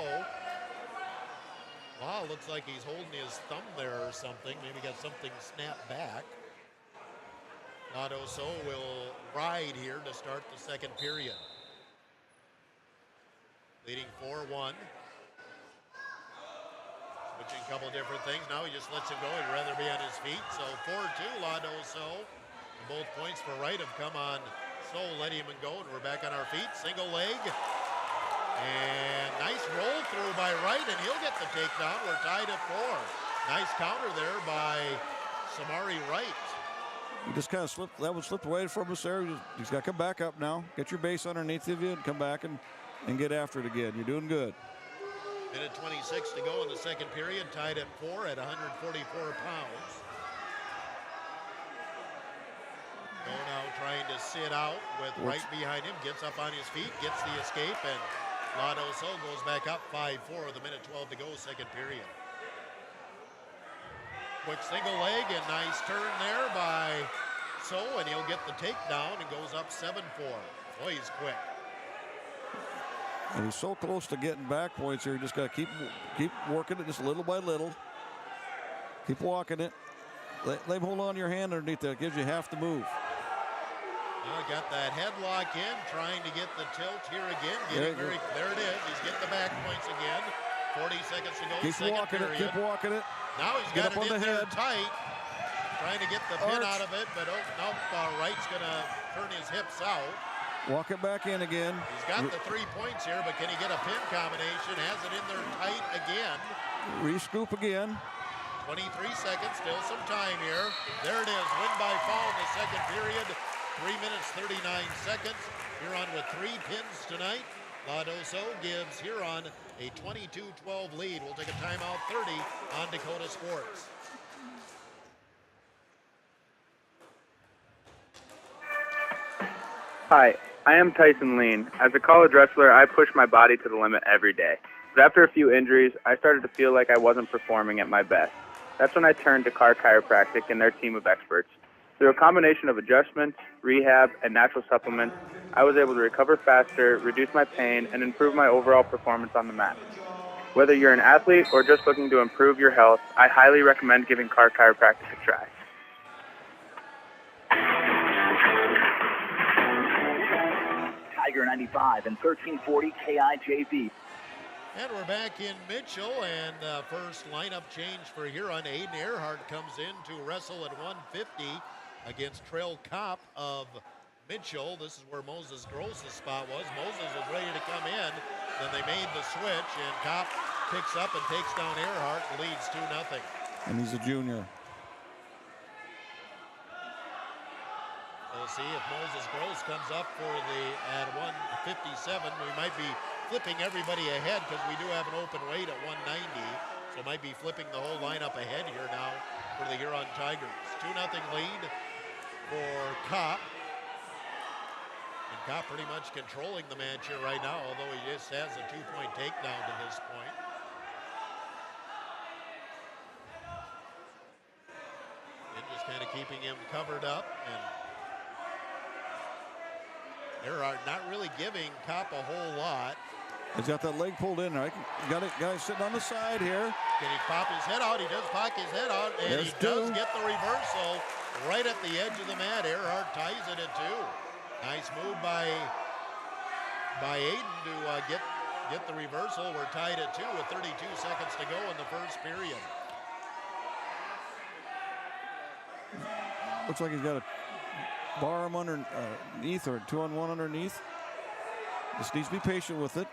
Wow, looks like he's holding his thumb there or something. Maybe got something snapped back. Lado So will ride here to start the second period. Leading 4-1. Switching a couple different things. Now he just lets him go. He'd rather be on his feet. So 4-2, Lado So. And both points for Wright have come on So, letting him go, and we're back on our feet. Single leg. And nice roll through by Wright, and he'll get the takedown. We're tied at 4. Nice counter there by Samari Wright. He just kind of slipped. That one slipped away from us there. He's got to come back up now. Get your base underneath of you and come back and get after it again. You're doing good. Minute 26 to go in the second period. Tied at 4 at 144 pounds. So now trying to sit out with Wright behind him. Gets up on his feet. Gets the escape. And Lado So goes back up 5-4 with a minute 12 to go second period. Quick single leg and nice turn there by So, and he'll get the takedown and goes up 7-4. Boy, he's quick. And he's so close to getting back points here. You just got to keep working it just little by little. Keep walking it. Let him hold on to your hand underneath there. It gives you half the move. Got that headlock in, trying to get the tilt here again. There it is. He's getting the back points again. 40 seconds to go. Keep walking it. Keep walking it. Now he's got it in there tight. Trying to get the pin out of it, but Wright's going to turn his hips out. Walk it back in again. He's got the 3 points here, but can he get a pin combination? Has it in there tight again. Re-scoop again. 23 seconds, still some time here. There it is, win by fall in the second period. 3 minutes, 39 seconds. Huron with 3 pins tonight. Lado So gives Huron a 22-12 lead. We'll take a timeout 30 on Dakota Sports. Hi, I am Tyson Lean. As a college wrestler, I push my body to the limit every day. But after a few injuries, I started to feel like I wasn't performing at my best. That's when I turned to Car Chiropractic and their team of experts. Through a combination of adjustments, rehab, and natural supplements, I was able to recover faster, reduce my pain, and improve my overall performance on the mat. Whether you're an athlete or just looking to improve your health, I highly recommend giving Car Chiropractic a try. Tiger 95 and 1340 KIJV. And we're back in Mitchell, and first lineup change for Huron. Aiden Earhart comes in to wrestle at 150 against Trail Kopp of Mitchell. This is where Moses Gross' spot was. Moses was ready to come in, then they made the switch, and Kopp picks up and takes down Earhart and leads 2-0. And he's a junior. We'll see if Moses Gross comes up at 157. We might be flipping everybody ahead because we do have an open weight at 190. So might be flipping the whole lineup ahead here now for the Huron Tigers. 2-0 lead for Kopp. And Kopp pretty much controlling the match here right now, although he just has a 2-point takedown to this point. And just kind of keeping him covered up. And Earhart not really giving Kopp a whole lot. He's got that leg pulled in. Right? Got it, guy sitting on the side here. Can he pop his head out? He does pop his head out, and There's he does two. get the reversal right at the edge of the mat. Earhart ties it at 2. Nice move by Aiden to get the reversal. We're tied at 2 with 32 seconds to go in the first period. Looks like he's got a bar him underneath or 2-on-1 underneath. Just needs to be patient with it.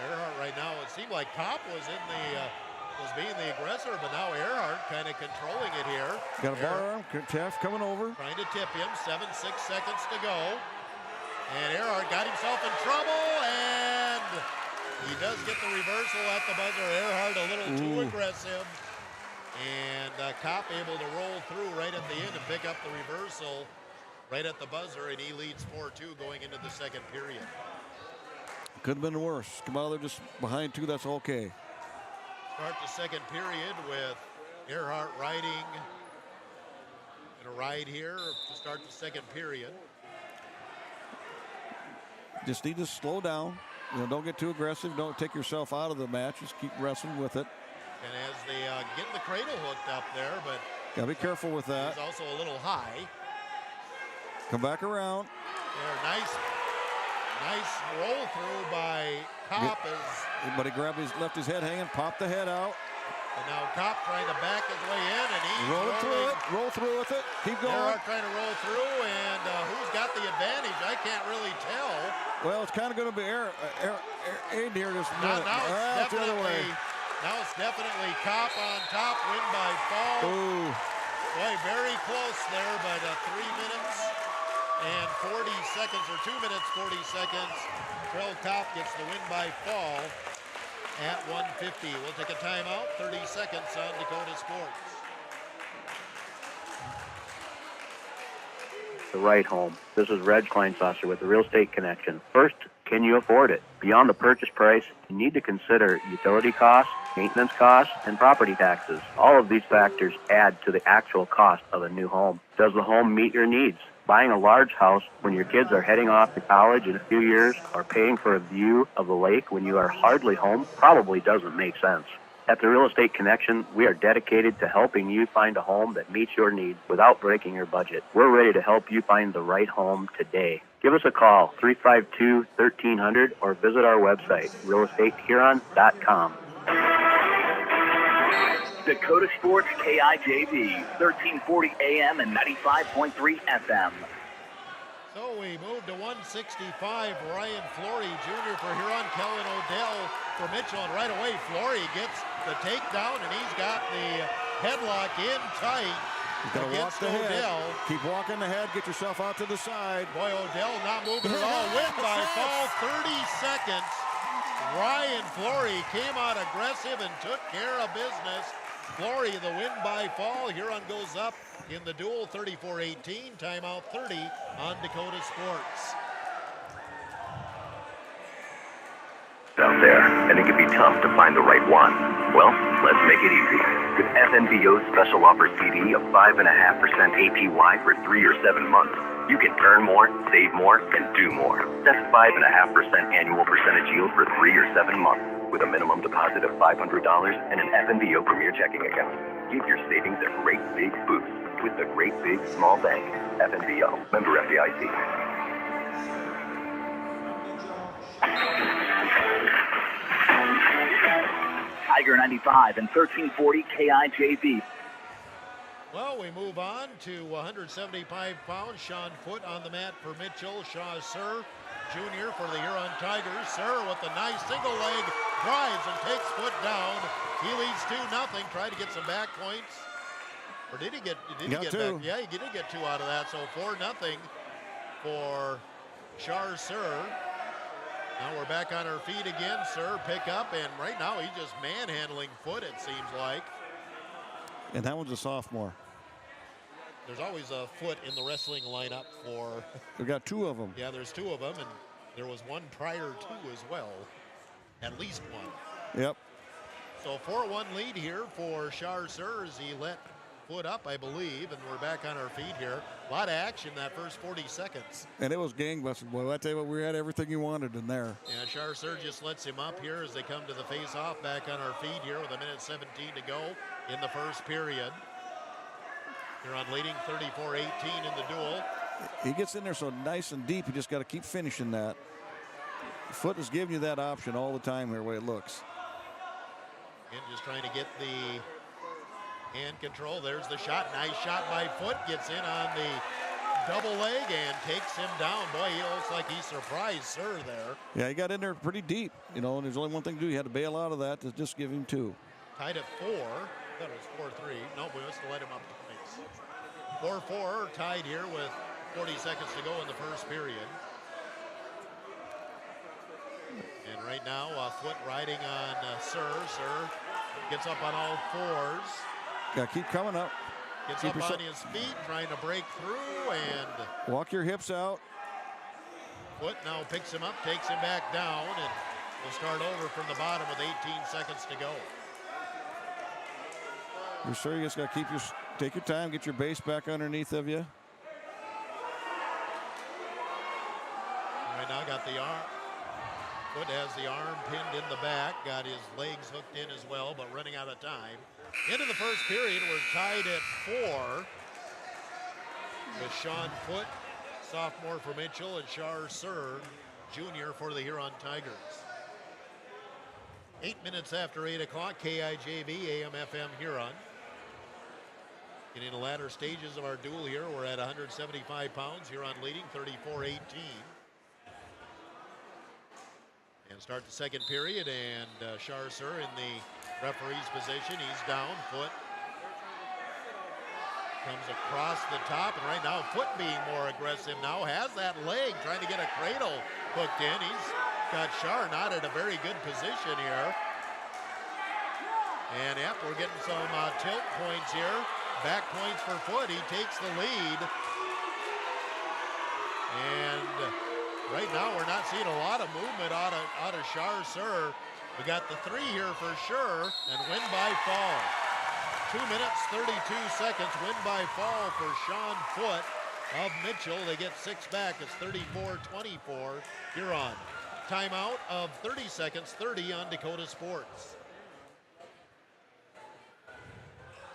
Earhart right now, it seemed like Kopp was being the aggressor, but now Earhart kind of controlling it here. Got a bar arm, Taft coming over. Trying to tip him, 6 seconds to go. And Earhart got himself in trouble, and he does get the reversal at the buzzer. Earhart a little too aggressive. And Kopp able to roll through right at the end and pick up the reversal right at the buzzer, and he leads 4-2 going into the second period. Could have been worse. Come out there just behind 2, that's okay. Start the second period with Earhart riding in a ride here to start the second period. Just need to slow down. Don't get too aggressive. Don't take yourself out of the match. Just keep wrestling with it. And as they get the cradle hooked up there, but Gotta be careful with that. he's also a little high. Come back around. There, nice roll through by Kopp. But he left his head hanging, popped the head out. And now Kopp trying to back his way in, and he's roll through with it. Keep going. Earhart trying to roll through, and who's got the advantage? I can't really tell. Well, it's kind of going to be Aiden here this minute. Now it's definitely Kopp on top, win by fall. Ooh. Boy, very close there, but 3 minutes and 40 seconds, or 2 minutes, 40 seconds. Trell Kopp gets the win by fall at 150. We'll take a timeout, 30 seconds on Dakota Sports. The right home. This is Reg Kleinsasser with the Real Estate Connection. First, can you afford it? Beyond the purchase price, you need to consider utility costs, maintenance costs, and property taxes. All of these factors add to the actual cost of a new home. Does the home meet your needs? Buying a large house when your kids are heading off to college in a few years, or paying for a view of the lake when you are hardly home probably doesn't make sense. At the Real Estate Connection, we are dedicated to helping you find a home that meets your needs without breaking your budget. We're ready to help you find the right home today. Give us a call, 352-1300, or visit our website, realestatehuron.com. Dakota Sports KIJV, 1340 AM and 95.3 FM. So we move to 165. Ryan Flory Jr. for Huron, Kellen Odell for Mitchell, and right away Flory gets the takedown, and he's got the headlock in tight. You gotta walk the head. Keep walking the head. Get yourself out to the side. Boy, Odell not moving at all. Win by fall, 30 seconds. Ryan Flory came out aggressive and took care of business. Flory, the win by fall. Huron goes up in the duel, 34-18. Timeout 30 on Dakota Sports. Out there, and it can be tough to find the right one. Well, let's make it easy. With FNBO's special offer CD of 5.5% APY for 3 or 7 months, you can earn more, save more, and do more. That's 5.5% annual percentage yield for 3 or 7 months, with a minimum deposit of $500 and an FNBO Premier checking account. Give your savings a great big boost with the Great Big Small Bank. FNBO, member FDIC. Tiger 95 and 1340 KIJV. Well, we move on to 175 pounds. Sean Foote on the mat for Mitchell. Shaw Sir Jr. for the Huron Tigers. Sir with a nice single leg drives and takes Foote down. He leads 2-0. Tried to get some back points. Or did he get two. back? Yeah, he did get 2 out of that. So 4-0 for Shar Sir. Now we're back on our feet again. Sir pick up, and right now he's just manhandling Foote, it seems like. And that one's a sophomore. there's always a foot in the wrestling lineup for. We got 2 of them. Yeah, there's 2 of them, and there was one prior to as well. At least one. Yep. So 4-1 lead here for Char Sur as he let foot up, I believe, and we're back on our feet here. A lot of action that first 40 seconds. And it was gangbusters, boy. I tell you what, we had everything you wanted in there. Yeah, Char Sur just lets him up here as they come to the face-off, back on our feet here with 1:17 to go in the first period. Huron leading 34-18 in the duel. He gets in there so nice and deep, you just got to keep finishing that. Foot is giving you that option all the time here, the way it looks. And just trying to get the hand control. There's the shot. Nice shot by Foot. Gets in on the double leg and takes him down. Boy, he looks like he surprised Sir there. Yeah, he got in there pretty deep, you know, and there's only one thing to do. You had to bail out of that to just give him 2. Tied at 4. I thought it was 4-3. No, we must have let him up twice. 4-4 tied here with 40 seconds to go in the first period. And right now, Foot riding on Sir. Sir gets up on all 4s. Got to keep coming up. Gets keep up on his feet, trying to break through, and walk your hips out. Foot now picks him up, takes him back down, and we'll start over from the bottom with 18 seconds to go. You're sure you just got to take your time, get your base back underneath of you. Right now, got the arm. Foot has the arm pinned in the back, got his legs hooked in as well, but running out of time. Into the first period, we're tied at 4 with Sean Foot, sophomore for Mitchell, and Char Sur, junior for the Huron Tigers. 8 minutes after 8 o'clock, KIJV, AM/FM Huron. Getting the latter stages of our duel here, we're at 175 pounds. Huron leading 34-18. And start the second period, and Char Sur in the referee's position. He's down. Foot comes across the top, and right now Foot being more aggressive now, has that leg, trying to get a cradle hooked in. He's got Char not at a very good position here. And yep, we're getting some tilt points here. Back points for Foot. He takes the lead. And right now, we're not seeing a lot of movement out of Char Sur. We got the 3 here for sure, and win by fall. 2 minutes, 32 seconds, win by fall for Sean Foot of Mitchell. They get 6 back. It's 34-24 Huron. Timeout of 30 seconds, 30 on Dakota Sports.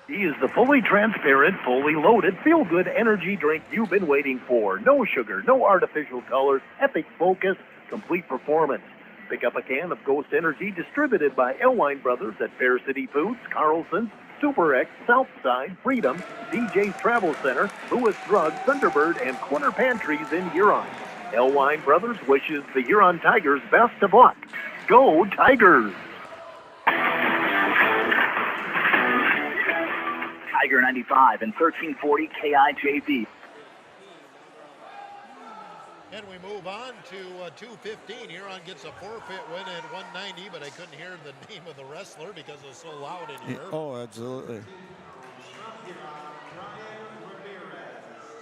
He is the fully transparent, fully loaded, feel-good energy drink you've been waiting for. No sugar, no artificial colors, epic focus, complete performance. Pick up a can of Ghost Energy distributed by Elwine Brothers at Fair City Foods, Carlson's, Super X, Southside, Freedom, DJ's Travel Center, Lewis Drug, Thunderbird, and Corner Pantries in Huron. Elwine Brothers wishes the Huron Tigers best of luck. Go Tigers! Tiger 95 and 1340 KIJV. And we move on to 2:15. Huron gets a forfeit win at 190, but I couldn't hear the name of the wrestler because it was so loud in here. Oh, absolutely.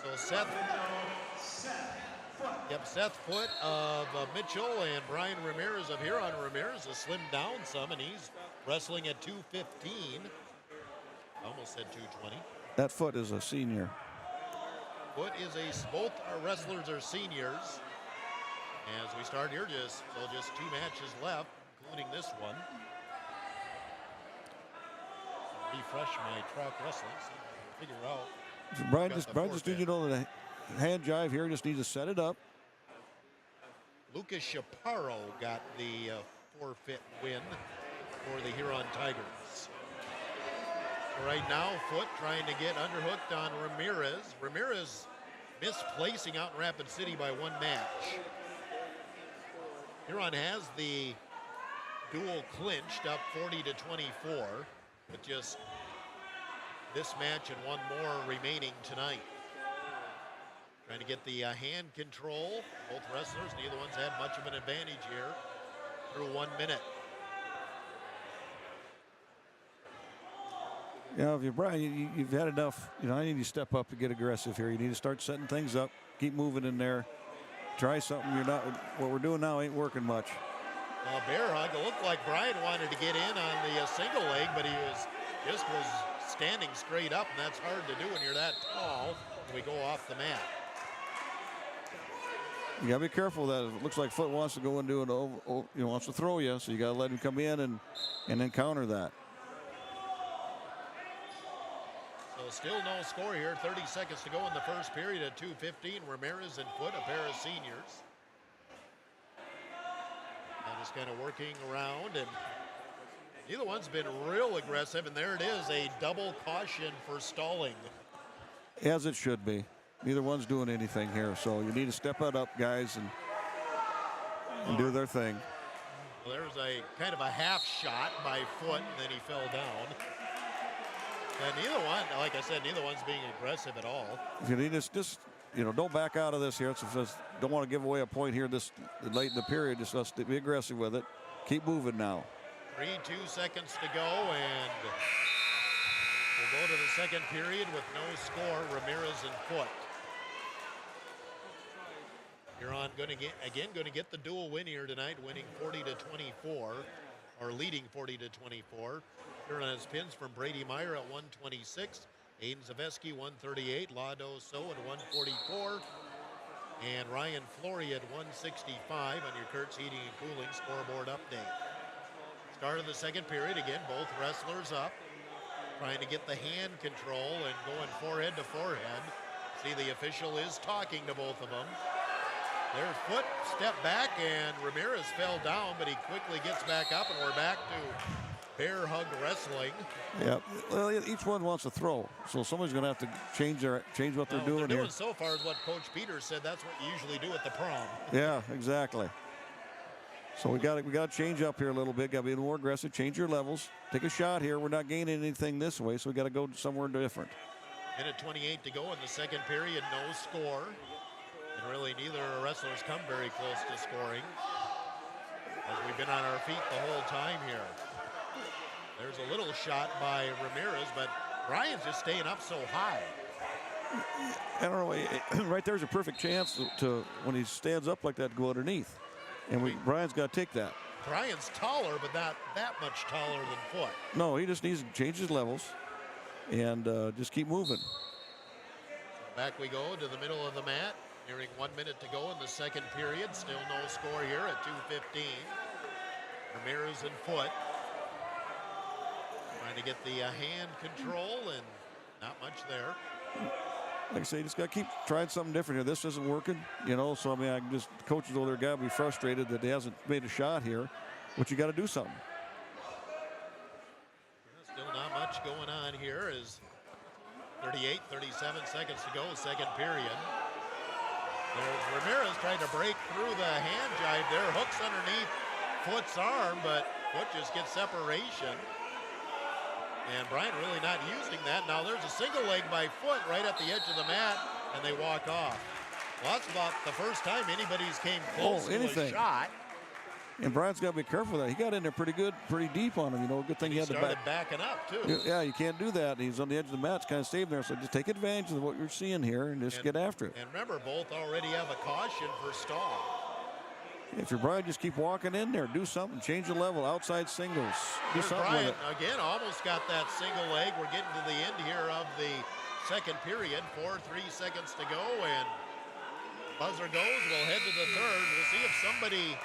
So Seth Foot of Mitchell and Brian Ramirez of Huron. Ramirez has slimmed down some, and he's wrestling at 215. Almost said 220. That Foot is a senior. Foot is both our wrestlers are seniors. As we start here, just 2 matches left, including this one. Refresh my track wrestling, so I can figure out. So Brian just needs to know the hand jive here, just needs to set it up. Lucas Chaparro got the forfeit win for the Huron Tigers. Right now, Foot trying to get underhooked on Ramirez. Ramirez misplacing out in Rapid City by 1 match. Huron has the duel clinched up 40-24 with just this match and 1 more remaining tonight. Trying to get the hand control. Both wrestlers, neither one's had much of an advantage here through 1 minute. You know, if you're Brian, you've had enough. You know, I need you to step up and get aggressive here. You need to start setting things up. Keep moving in there. Try something. You're not. What we're doing now ain't working much. Bear hug. It looked like Brian wanted to get in on the single leg, but he was standing straight up, and that's hard to do when you're that tall. And we go off the mat. You gotta be careful that it looks like Foot wants to go and do it. Wants to throw you, so you gotta let him come in and then counter that. So still no score here. 30 seconds to go in the first period at 2:15. Ramirez and Foot, a pair of seniors. And just kind of working around, and neither one's been real aggressive. And there it is, a double caution for stalling. As it should be. Neither one's doing anything here, so you need to step it up, guys, and do their thing. Well, there's a kind of a half shot by Foot, and then he fell down. And neither one, like I said, neither one's being aggressive at all. You need just don't back out of this here. Don't want to give away a point here this late in the period. Just let's be aggressive with it. Keep moving now. 2 seconds to go, and we'll go to the second period with no score. Ramirez and Foot. Huron going to get the dual win here tonight, winning 40-24, or leading 40-24. Huron has pins from Brady Meyer at 126, Aiden Zaveski 138, Lado So at 144, and Ryan Flory at 165 on your Kurtz Heating and Cooling scoreboard update. Start of the second period, again, both wrestlers up, trying to get the hand control and going forehead to forehead. See, the official is talking to both of them. Their Foot stepped back, and Ramirez fell down, but he quickly gets back up, and we're back to bear hug wrestling. Yeah, well, each one wants to throw, so somebody's going to have to change what they're doing here. So far is what Coach Peters said. That's what you usually do at the prom. Yeah, exactly. So we got to change up here a little bit. Got to be a little more aggressive. Change your levels. Take a shot here. We're not gaining anything this way, so we got to go somewhere different. Minute 28 to go in the second period. No score. And really, neither wrestlers come very close to scoring, as we've been on our feet the whole time here. There's a little shot by Ramirez, but Brian's just staying up so high. I don't know. Right there's a perfect chance to when he stands up like that, to go underneath. And Brian's got to take that. Brian's taller, but not that much taller than Foot. No, he just needs to change his levels and just keep moving. Back we go to the middle of the mat. Nearing 1 minute to go in the second period. Still no score here at 2:15. Ramirez and Foot trying to get the hand control, and not much there. Like I say, you just got to keep trying something different here. This isn't working, so I mean, the coaches over there got to be frustrated that he hasn't made a shot here, but you got to do something. Still not much going on here. Is 37 seconds to go, second period. There's Ramirez trying to break through the hand jibe there. Hooks underneath Foot's arm, but Foot just gets separation. And Brian really not using that. Now there's a single leg by Foot right at the edge of the mat, and they walk off. Well, that's about the first time anybody's came close to a shot. And Brian's got to be careful of that. He got in there pretty deep on him. Good thing he had to backing up too. Yeah, you can't do that. He's on the edge of the mat, kind of staying there. So just take advantage of what you're seeing here and just get after it. And remember, both already have a caution for stall. If you're Brian, just keep walking in there. Do something. Change the level. Outside singles. Do something Brian, with it. Again, almost got that single leg. We're getting to the end here of the second period. 3 seconds to go, and buzzer goes. We'll head to the third. We'll see if somebody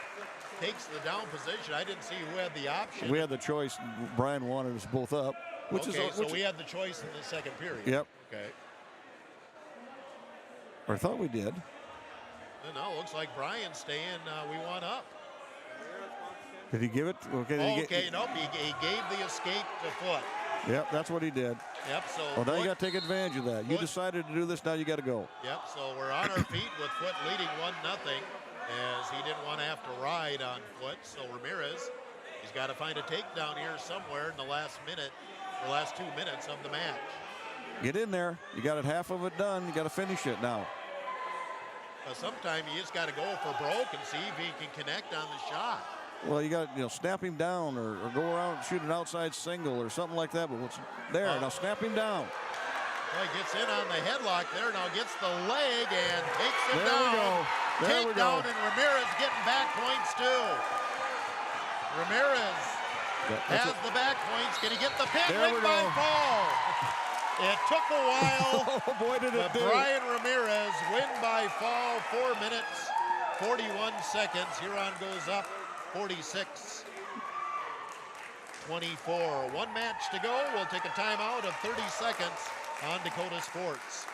takes the down position. I didn't see who had the option. We had the choice. Brian wanted us both up. So we had the choice in the second period. Yep. Okay. Or I thought we did. No, looks like Brian's staying. We want up. Did he give it? Okay. Nope. He gave the escape to Foot. Yep, that's what he did. Yep. So. Well, now you got to take advantage of that. You decided to do this. Now you got to go. Yep. So we're on our feet with Foot leading 1-0. As he didn't want to have to ride on Foot. So Ramirez, he's got to find a takedown here somewhere in the last 2 minutes of the match. Get in there. You got it half of it done. You got to finish it now. Sometimes you just got to go for broke and see if he can connect on the shot. Well, you got snap him down or go around and shoot an outside single or something like that. But what's there now? Snap him down. Well, he gets in on the headlock there. Now gets the leg and takes him There down. we go. There we go. Takedown, and Ramirez getting back points too. Ramirez has the back points. Can he get the pin? There we Win by go. fall. It took a while. Oh, boy, did it but do. Brian Ramirez win by fall, 4 minutes, 41 seconds. Huron goes up 46-24. One match to go. We'll take a timeout of 30 seconds on Dakota Sports.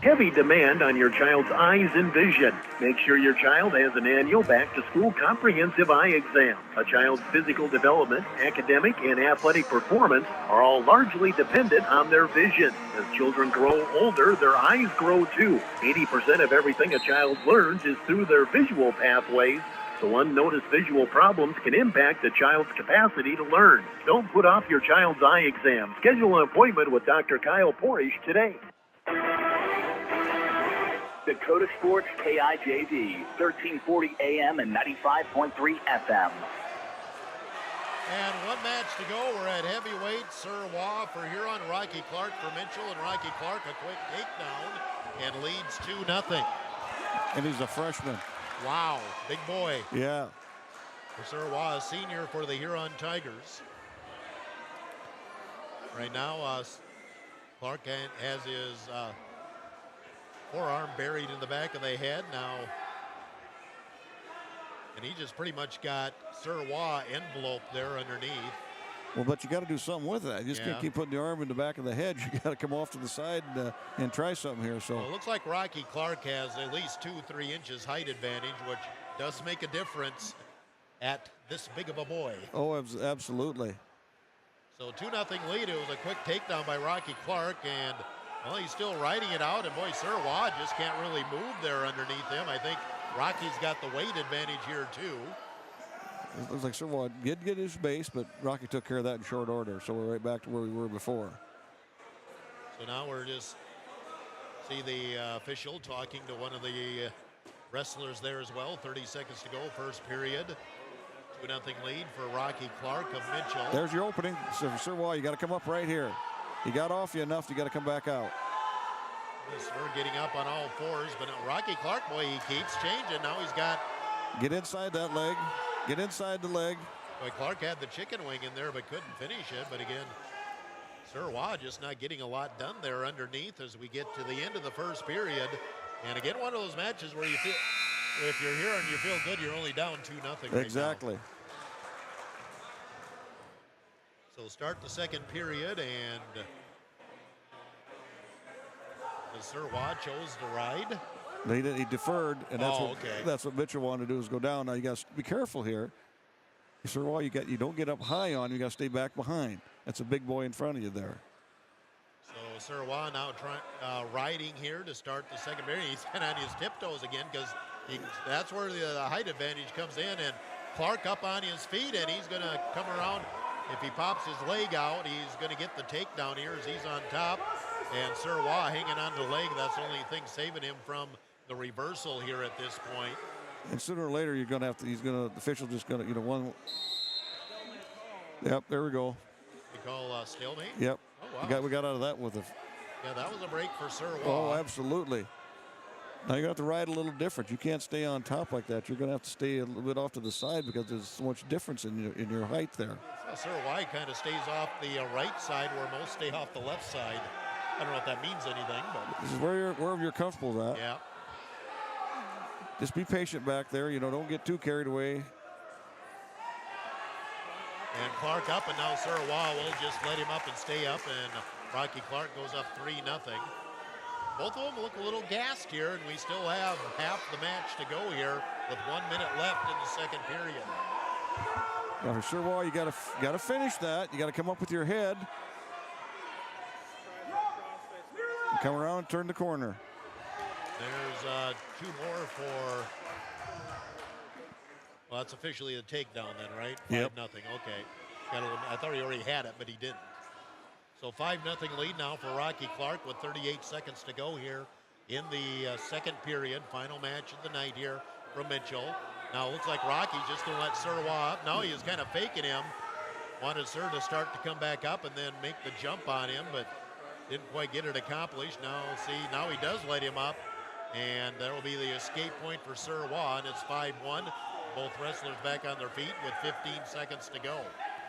Heavy demand on your child's eyes and vision. Make sure your child has an annual back-to-school comprehensive eye exam. A child's physical development, academic, and athletic performance are all largely dependent on their vision. As children grow older, their eyes grow too. 80% of everything a child learns is through their visual pathways, so unnoticed visual problems can impact a child's capacity to learn. Don't put off your child's eye exam. Schedule an appointment with Dr. Kyle Porish today. Dakota Sports KIJV, 1340 AM and 95.3 FM. And one match to go. We're at heavyweight. Sir Waugh for Huron, Rocky Clark for Mitchell, and Rocky Clark a quick takedown and leads 2-0. And he's a freshman. Wow, big boy. Yeah. For Sir Waugh, a senior for the Huron Tigers. Right now, Clark has his forearm buried in the back of the head now. And he just pretty much got Sir Waugh enveloped there underneath. Well, but you got to do something with that. You just can't keep putting the arm in the back of the head. You got to come off to the side and try something here. So well, it looks like Rocky Clark has at least 2-3 inches height advantage, which does make a difference at this big of a boy. Oh, absolutely. So 2-0 lead. It was a quick takedown by Rocky Clark, and well, he's still riding it out, and boy, Sir Waugh just can't really move there underneath him. I think Rocky's got the weight advantage here too. It looks like Sir Waugh did get his base, but Rocky took care of that in short order. So we're right back to where we were before. So now we're just see the official talking to one of the wrestlers there as well. 30 seconds to go, first period. 2-0 lead for Rocky Clark of Mitchell. There's your opening. So for Sir Waugh, you got to come up right here. He got off you enough, you got to come back out. We're getting up on all fours, but Rocky Clark, boy, he keeps changing. Now he's got... Get inside that leg. Get inside the leg. Boy, Clark had the chicken wing in there, but couldn't finish it. But again, Sir Waugh just not getting a lot done there underneath as we get to the end of the first period. And again, one of those matches where you feel, if you're here and you feel good, you're only down 2-0 right exactly. now. So start the second period, and Sir Waugh chose to ride. He deferred, and that's that's what Mitchell wanted to do, is go down. Now you got to be careful here. Sir Waugh, you don't get up high on. You got to stay back behind. That's a big boy in front of you there. So Sir Waugh now riding here to start the second period. He's kind of on his tiptoes again because that's where the height advantage comes in. And Clark up on his feet, and he's going to come around. If he pops his leg out, he's going to get the takedown here as he's on top. And Sir Waugh hanging on to the leg. That's the only thing saving him from the reversal here at this point. And sooner or later, you're going to have to, the official just going to, one. Yep, there we go. They call stalemate? Yep. Oh, wow. We got out of that with a. Yeah, that was a break for Sir Waugh. Oh, absolutely. Now you're going to have to ride a little different. You can't stay on top like that. You're going to have to stay a little bit off to the side because there's so much difference in your height there. Sir Waugh kind of stays off the right side where most stay off the left side. I don't know if that means anything, but this is wherever you're comfortable at. Yeah. Just be patient back there. Don't get too carried away. And Clark up, and now Sir Waugh will just let him up and stay up, and Rocky Clark goes up 3-0. Both of them look a little gassed here, and we still have half the match to go here with 1 minute left in the second period. Now for Sir Waugh, you got to finish that. You got to come up with your head. And come around and turn the corner. There's two more for. Well, that's officially a takedown then, right? 5-0. Okay. I thought he already had it, but he didn't. So 5-0 lead now for Rocky Clark with 38 seconds to go here in the second period. Final match of the night here from Mitchell. Now it looks like Rocky's just going to let Surwa up. Now he is kind of faking him. Wanted Sir to start to come back up and then make the jump on him, but didn't quite get it accomplished. Now, see, now he does let him up, and that will be the escape point for Surwa, and it's 5-1. Both wrestlers back on their feet with 15 seconds to go.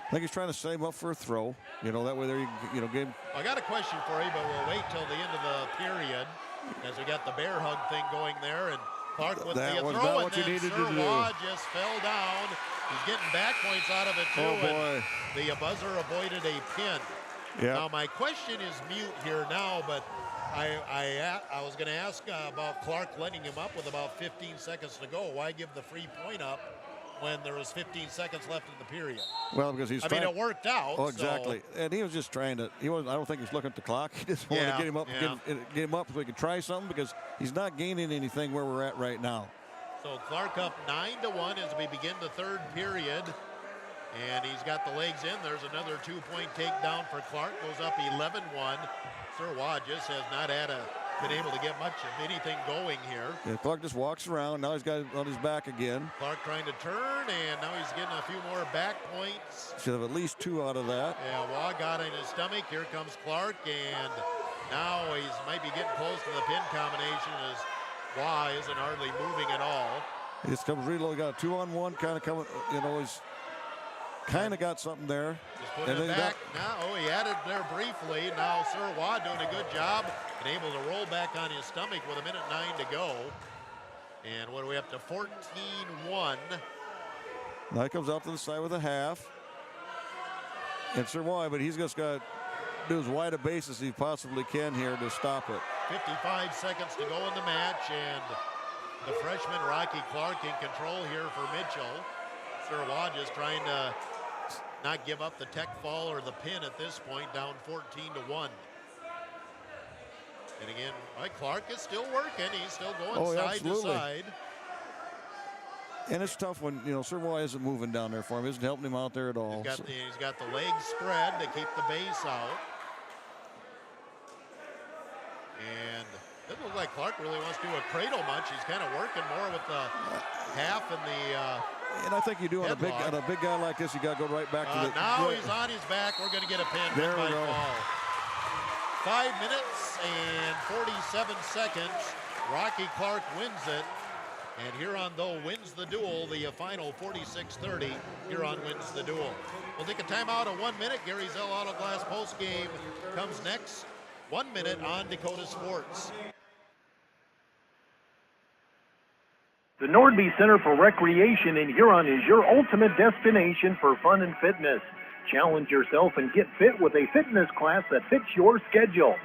I think he's trying to set him up for a throw. You know, that way there, game. I got a question for you, but we'll wait till the end of the period as we got the bear hug thing going there. And Clark with that the was throw, not and what you then needed to Surwa do. just fell down. He's getting back points out of it, too. Oh, boy. And the buzzer avoided a pin. Yeah. Now, my question is mute here now, but I was going to ask about Clark letting him up with about 15 seconds to go. Why give the free point up when there was 15 seconds left in the period? Well, because he's trying. I mean, it worked out. Oh, exactly. So. And he was just trying to. I don't think he's looking at the clock. He just wanted to get him up, get him up so he could try something, because he's not gaining anything where we're at right now. So Clark up 9-1 as we begin the third period. And he's got the legs in. There's another 2-point takedown for Clark. Goes up 11-1. Surwa just has not been able to get much of anything going here. Yeah, Clark just walks around. Now he's got it on his back again. Clark trying to turn, and now he's getting a few more back points. Should have at least 2 out of that. Yeah, Waugh got in his stomach. Here comes Clark, and now he's might be getting close to the pin combination as Waugh isn't hardly moving at all. He just comes really low. He got a 2-on-1 kind of coming, he's kind of got something there. Just putting it back. Now, he had it there briefly. Now Surwa doing a good job and able to roll back on his stomach with 1:09 to go. And what are we up to? 14-1. Now he comes out to the side with a half. And Surwa, but he's just got to do as wide a base as he possibly can here to stop it. 55 seconds to go in the match, and the freshman Rocky Clark in control here for Mitchell. Surwa just trying to not give up the tech fall or the pin at this point, down 14-1. And again, Clark is still working. He's still going side to side. And it's tough when, Surwa isn't moving down there for him. Isn't helping him out there at all. He's got the legs spread to keep the base out. And it doesn't look like Clark really wants to do a cradle much. He's kind of working more with the half and the and I think you do on a big guy like this, you got to go right back to the. Now he's on his back. We're going to get a pin. There we go. Fall. 5 minutes and 47 seconds. Rocky Clark wins it. And Huron, though, wins the duel. The final 46-30. Huron wins the duel. We'll take a timeout of 1 minute. Gary Zell Auto Glass post game comes next. 1 minute on Dakota Sports. The Nordby Center for Recreation in Huron is your ultimate destination for fun and fitness. Challenge yourself and get fit with a fitness class that fits your schedule.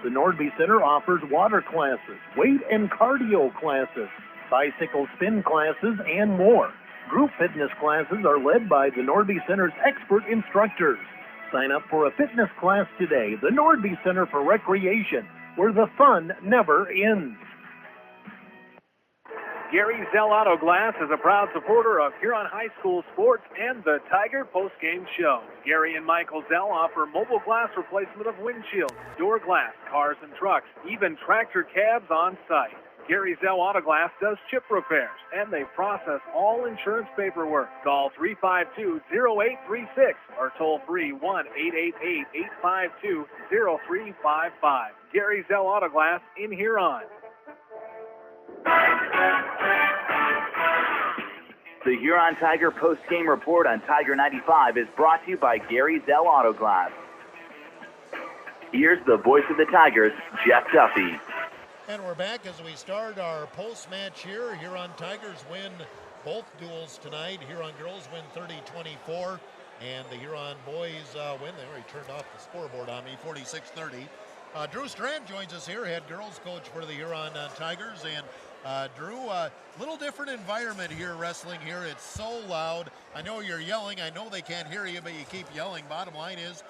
The Nordby Center offers water classes, weight and cardio classes, bicycle spin classes, and more. Group fitness classes are led by the Nordby Center's expert instructors. Sign up for a fitness class today. The Nordby Center for Recreation, where the fun never ends. Gary Zell Auto Glass is a proud supporter of Huron High School sports and the Tiger postgame show. Gary and Michael Zell offer mobile glass replacement of windshields, door glass, cars and trucks, even tractor cabs on site. Gary Zell Auto Glass does chip repairs, and they process all insurance paperwork. Call 352-0836 or toll free 1-888-852-0355. Gary Zell Auto Glass in Huron. The Huron Tiger post-game report on Tiger 95 is brought to you by Gary Zell Auto Glass. Here's the voice of the Tigers, Jeff Duffy. And we're back as we start our post-match here. Huron Tigers win both duels tonight. Huron girls win 30-24, and the Huron boys win. They already turned off the scoreboard on me, 46-30. Drew Strand joins us here, head girls coach for the Huron Tigers. And Drew, a little different environment here wrestling here. It's so loud. I know you're yelling. I know they can't hear you, but you keep yelling. Bottom line is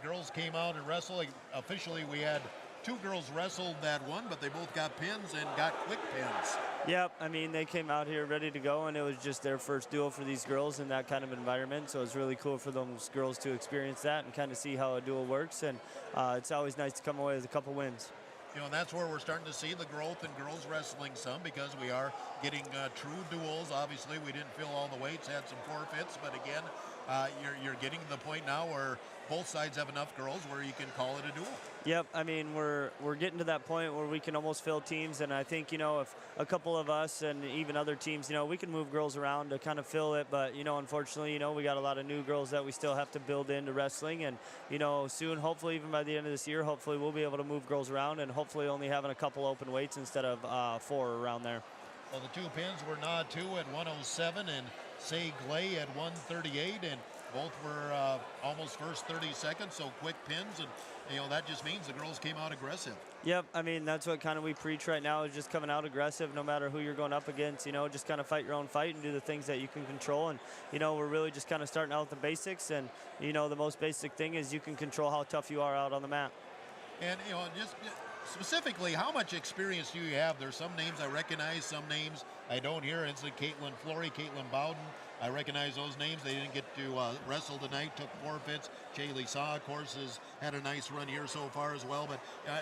girls came out and wrestled. Officially, we had 2 girls wrestled that won, but they both got pins and got quick pins. Yep, I mean, they came out here ready to go, and it was just their first duel for these girls in that kind of environment, so it's really cool for those girls to experience that and kind of see how a duel works, and it's always nice to come away with a couple wins. And that's where we're starting to see the growth in girls wrestling some, because we are getting true duels. Obviously, we didn't fill all the weights, had some forfeits, but again, you're getting to the point now where both sides have enough girls where you can call it a duel. Yep, I mean, we're getting to that point where we can almost fill teams, and I think, if a couple of us and even other teams, we can move girls around to kind of fill it, but, unfortunately, we got a lot of new girls that we still have to build into wrestling, and, soon, hopefully, even by the end of this year, hopefully we'll be able to move girls around and hopefully only having a couple open weights instead of 4 around there. Well, the two pins were Na Tu at 107 and Say Glay at 138, and both were almost first 30 seconds, so quick pins, and that just means the girls came out aggressive. Yep, I mean, that's what kind of we preach right now, is just coming out aggressive no matter who you're going up against, just kind of fight your own fight and do the things that you can control. And, we're really just kind of starting out with the basics, and, the most basic thing is you can control how tough you are out on the mat. And, just specifically, how much experience do you have? There's some names I recognize, some names I don't hear. It's like Caitlin Flory, Caitlin Bowden. I recognize those names. They didn't get to wrestle tonight, took forfeits. Jaylee Saw, of course, has had a nice run here so far as well. But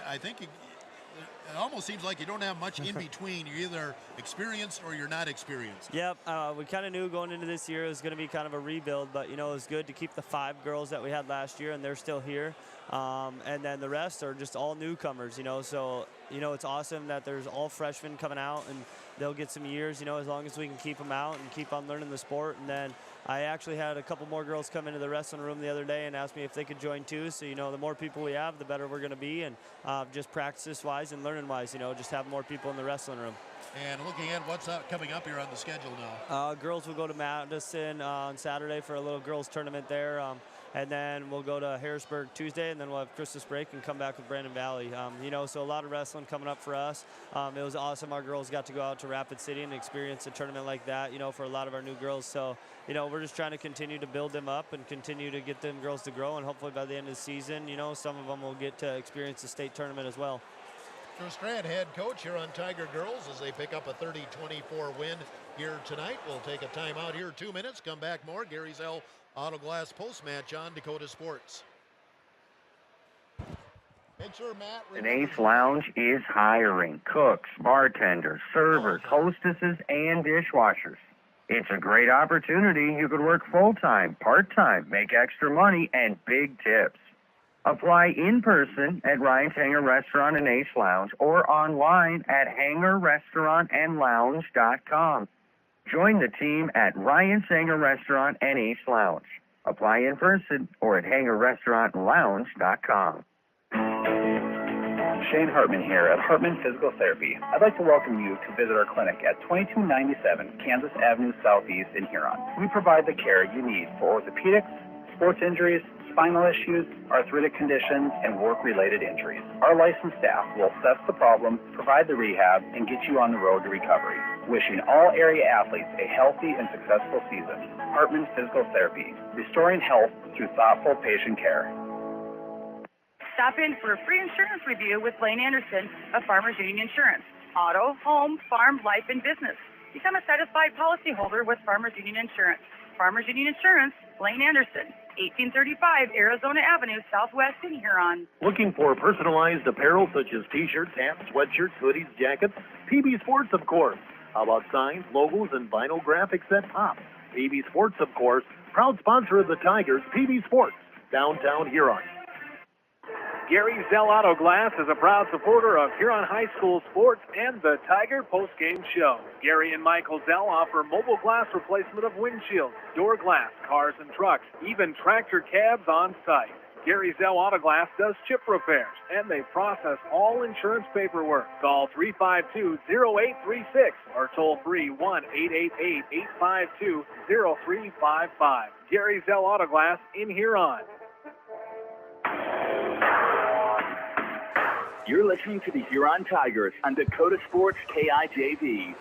I think it almost seems like you don't have much in between. You're either experienced or you're not experienced. Yep, we kind of knew going into this year it was going to be kind of a rebuild, but, it was good to keep the 5 girls that we had last year, and they're still here. And then the rest are just all newcomers, so, it's awesome that there's all freshmen coming out, and they'll get some years, as long as we can keep them out and keep on learning the sport. And then I actually had a couple more girls come into the wrestling room the other day and ask me if they could join too. So, the more people we have, the better we're going to be. And just practice-wise and learning-wise, just have more people in the wrestling room. And looking at what's coming up here on the schedule now. Girls will go to Madison on Saturday for a little girls tournament there. And then we'll go to Harrisburg Tuesday, and then we'll have Christmas break and come back with Brandon Valley. So a lot of wrestling coming up for us. It was awesome. Our girls got to go out to Rapid City and experience a tournament like that, for a lot of our new girls. So, we're just trying to continue to build them up and continue to get them girls to grow. And hopefully by the end of the season, some of them will get to experience the state tournament as well. Joe Strand, head coach here on Tiger Girls, as they pick up a 30-24 win here tonight. We'll take a timeout here, 2 minutes, come back more. Gary Zell Auto Glass post-match on Dakota Sports. Make sure, Matt, An Ace Lounge is hiring cooks, bartenders, servers, hostesses, and dishwashers. It's a great opportunity. You could work full-time, part-time, make extra money, and big tips. Apply in person at Ryan's Hangar Restaurant and Ace Lounge or online at hangarrestaurantandlounge.com. Join the team at Ryan's Hangar Restaurant and Ace Lounge. Apply in person or at hangarrestaurantandlounge.com. Shane Hartman here at Hartman Physical Therapy. I'd like to welcome you to visit our clinic at 2297 Kansas Avenue Southeast in Huron. We provide the care you need for orthopedics, sports injuries, spinal issues, arthritic conditions, and work-related injuries. Our licensed staff will assess the problem, provide the rehab, and get you on the road to recovery. Wishing all area athletes a healthy and successful season. Hartman Physical Therapy, restoring health through thoughtful patient care. Stop in for a free insurance review with Blaine Anderson of Farmers Union Insurance. Auto, home, farm, life, and business. Become a satisfied policyholder with Farmers Union Insurance. Farmers Union Insurance, Blaine Anderson, 1835 Arizona Avenue, Southwest in Huron. Looking for personalized apparel such as t-shirts, hats, sweatshirts, hoodies, jackets? PB Sports, of course. How about signs, logos, and vinyl graphics that pop? PB Sports, of course. Proud sponsor of the Tigers, PB Sports, downtown Huron. Gary Zell Auto Glass is a proud supporter of Huron High School sports and the Tiger postgame show. Gary and Michael Zell offer mobile glass replacement of windshields, door glass, cars and trucks, even tractor cabs on site. Gary Zell Auto Glass does chip repairs, and they process all insurance paperwork. Call 352-0836 or toll free 1-888-852-0355. Gary Zell Auto Glass in Huron. You're listening to the Huron Tigers on Dakota Sports KIJV.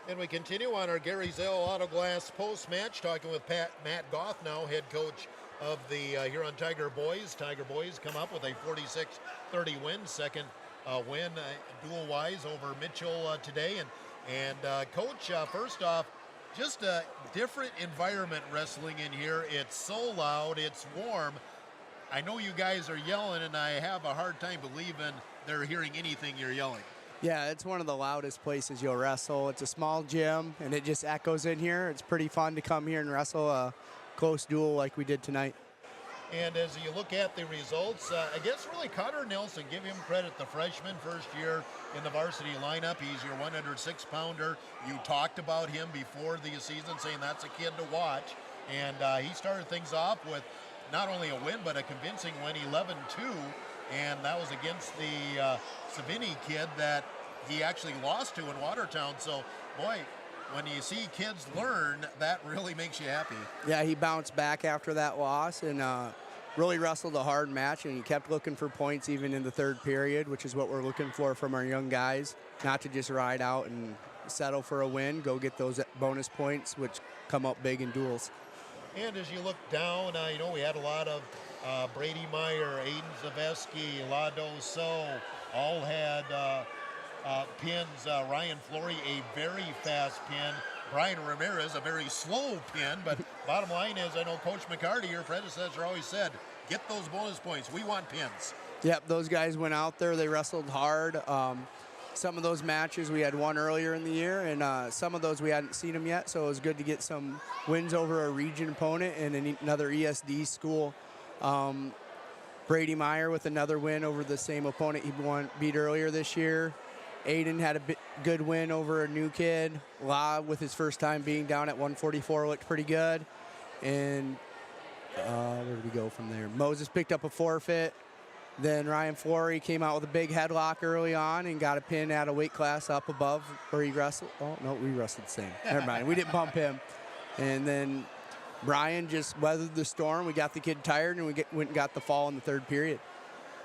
And we continue on our Gary Zell Auto Glass post-match, talking with Matt Goff, now head coach of the Huron Tiger Boys. Tiger Boys come up with a 46-30 win, second win dual-wise over Mitchell today. And Coach, first off, just a different environment wrestling in here. It's so loud, it's warm. I know you guys are yelling, and I have a hard time believing they're hearing anything you're yelling. Yeah, it's one of the loudest places you'll wrestle. It's a small gym, and it just echoes in here. It's pretty fun to come here and wrestle a close duel like we did tonight. And as you look at the results, I guess really Connor Nelson, give him credit, the freshman, first year in the varsity lineup. He's your 106-pounder. You talked about him before the season, saying that's a kid to watch. And he started things off with not only a win, but a convincing win, 11-2. And that was against the Savini kid that he actually lost to in Watertown. So, boy, when you see kids learn, that really makes you happy. Yeah, he bounced back after that loss and really wrestled a hard match, and he kept looking for points even in the third period, which is what we're looking for from our young guys, not to just ride out and settle for a win, go get those bonus points, which come up big in duels. And as you look down, we had a lot of Brady Meyer, Aiden Zaveski, Lado So, all had pins. Ryan Flory, a very fast pin. Brian Ramirez, a very slow pin. But bottom line is, I know Coach McCarty, your predecessor, always said, get those bonus points. We want pins. Yep, those guys went out there. They wrestled hard. Some of those matches we had won earlier in the year, and some of those we hadn't seen them yet, so it was good to get some wins over a region opponent and another ESD school. Brady Meyer with another win over the same opponent he beat earlier this year. Aiden had a good win over a new kid. La, with his first time being down at 144, looked pretty good. And where did we go from there? Moses picked up a forfeit. Then Ryan Flory came out with a big headlock early on and got a pin at a weight class up above where he wrestled. Oh, no, we wrestled the same. Never mind. We didn't bump him. And then Brian just weathered the storm. We got the kid tired, and we went and got the fall in the third period.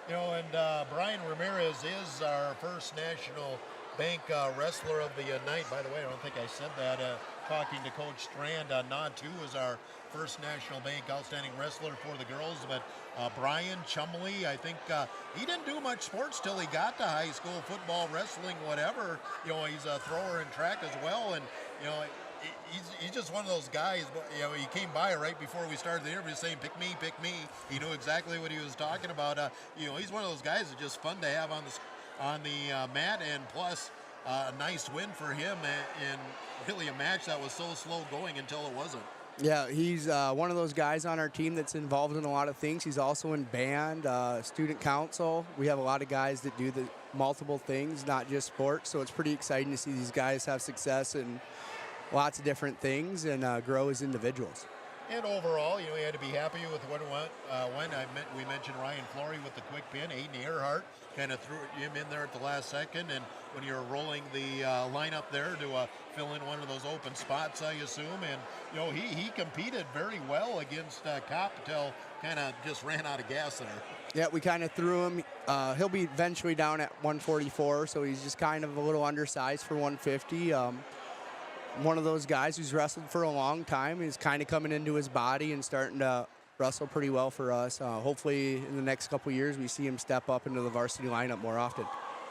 And Brian Ramirez is our first National Bank Wrestler of the night. By the way, I don't think I said that. Talking to Coach Strand, Nod 2 is our first National Bank Outstanding Wrestler for the girls. But Brian Chumley, I think he didn't do much sports till he got to high school, football, wrestling, whatever. He's a thrower in track as well. And, he's just one of those guys. He came by right before we started the interview saying, pick me, pick me. He knew exactly what he was talking about. He's one of those guys that's just fun to have on the mat, and plus a nice win for him in really a match that was so slow going until it wasn't. Yeah, he's one of those guys on our team that's involved in a lot of things. He's also in band, student council. We have a lot of guys that do the multiple things, not just sports. So it's pretty exciting to see these guys have success in lots of different things and grow as individuals. And overall, you had to be happy with what went. We mentioned Ryan Flory with the quick pin. Aiden Earhart kind of threw him in there at the last second, and when you're rolling the lineup there to fill in one of those open spots, I assume. And he competed very well against Kopp until kind of just ran out of gas there. Yeah, we kind of threw him. He'll be eventually down at 144, so he's just kind of a little undersized for 150. One of those guys who's wrestled for a long time is kind of coming into his body and starting to wrestle pretty well for us. Hopefully in the next couple years we see him step up into the varsity lineup more often.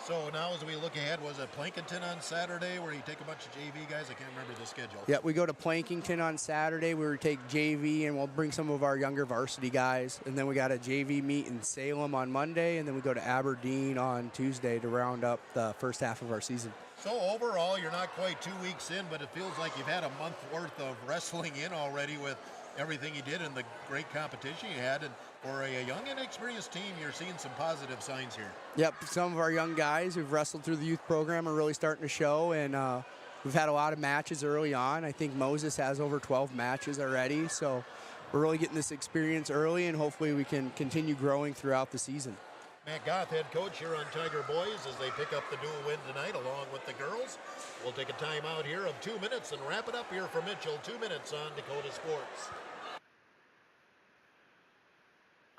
So now as we look ahead, was it Plankinton on Saturday where you take a bunch of JV guys? I can't remember the schedule. Yeah, we go to Plankinton on Saturday where we take JV, and we'll bring some of our younger varsity guys. And then we got a JV meet in Salem on Monday, and then we go to Aberdeen on Tuesday to round up the first half of our season. So overall, you're not quite 2 weeks in, but it feels like you've had a month worth of wrestling in already with everything you did and the great competition you had. And for a young and experienced team, you're seeing some positive signs here. Yep, some of our young guys who've wrestled through the youth program are really starting to show, and we've had a lot of matches early on. I think Moses has over 12 matches already, so we're really getting this experience early, and hopefully we can continue growing throughout the season. Matt Goth, head coach here on Tiger Boys, as they pick up the dual win tonight along with the girls. We'll take a timeout here of 2 minutes and wrap it up here for Mitchell. 2 minutes on Dakota Sports.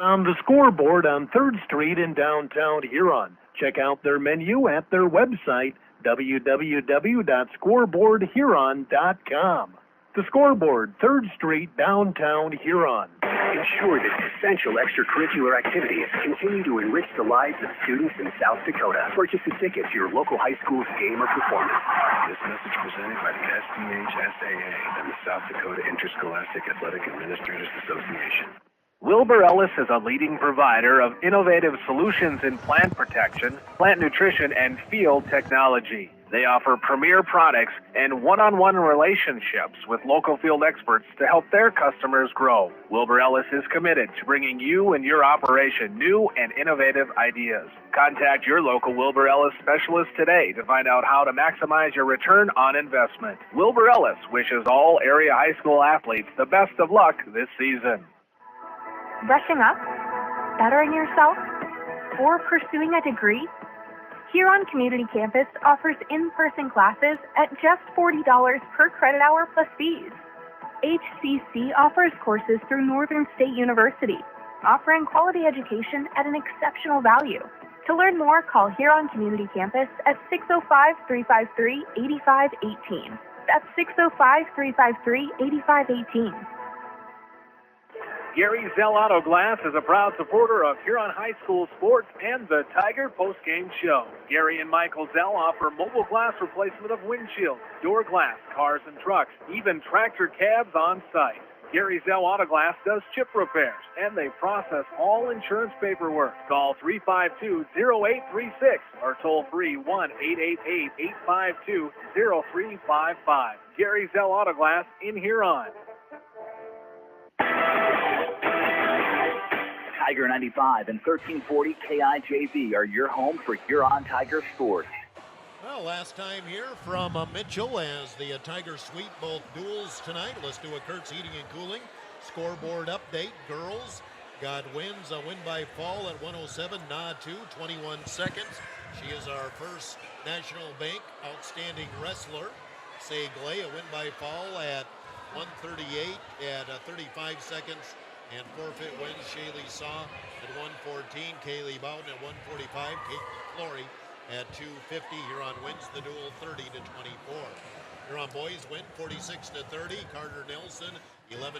On the Scoreboard on 3rd Street in downtown Huron. Check out their menu at their website, www.scoreboardhuron.com. The Scoreboard, 3rd Street, downtown Huron. Ensure that essential extracurricular activities continue to enrich the lives of students in South Dakota. Purchase a ticket to your local high school's game or performance. This message presented by the SDHSAA and the South Dakota Interscholastic Athletic Administrators Association. Wilbur Ellis is a leading provider of innovative solutions in plant protection, plant nutrition, and field technology. They offer premier products and one-on-one relationships with local field experts to help their customers grow. Wilbur Ellis is committed to bringing you and your operation new and innovative ideas. Contact your local Wilbur Ellis specialist today to find out how to maximize your return on investment. Wilbur Ellis wishes all area high school athletes the best of luck this season. Brushing up? Bettering yourself? Or pursuing a degree? Huron Community Campus offers in-person classes at just $40 per credit hour plus fees. HCC offers courses through Northern State University, offering quality education at an exceptional value. To learn more, call Huron Community Campus at 605-353-8518. That's 605-353-8518. Gary Zell Auto Glass is a proud supporter of Huron High School sports and the Tiger postgame show. Gary and Michael Zell offer mobile glass replacement of windshields, door glass, cars and trucks, even tractor cabs on site. Gary Zell Auto Glass does chip repairs, and they process all insurance paperwork. Call 352-0836 or toll free 1-888-852-0355. Gary Zell Auto Glass in Huron. Tiger 95 and 1340 KIJV are your home for Huron Tiger sports. Well, last time here from Mitchell as the Tigers sweep both duels tonight. Let's do a Kurt's Heating and Cooling scoreboard update. Girls got wins, a win by fall at 107, Na 2, 21 seconds. She is our first National Bank outstanding wrestler. Say Glay, a win by fall at 138 at 35 seconds. And forfeit wins, Shaylee Saw at 114, Kaylee Bowden at 145, Kate Flory at 250. Huron wins the duel 30-24. Huron boys win 46-30. Carter Nelson 11-2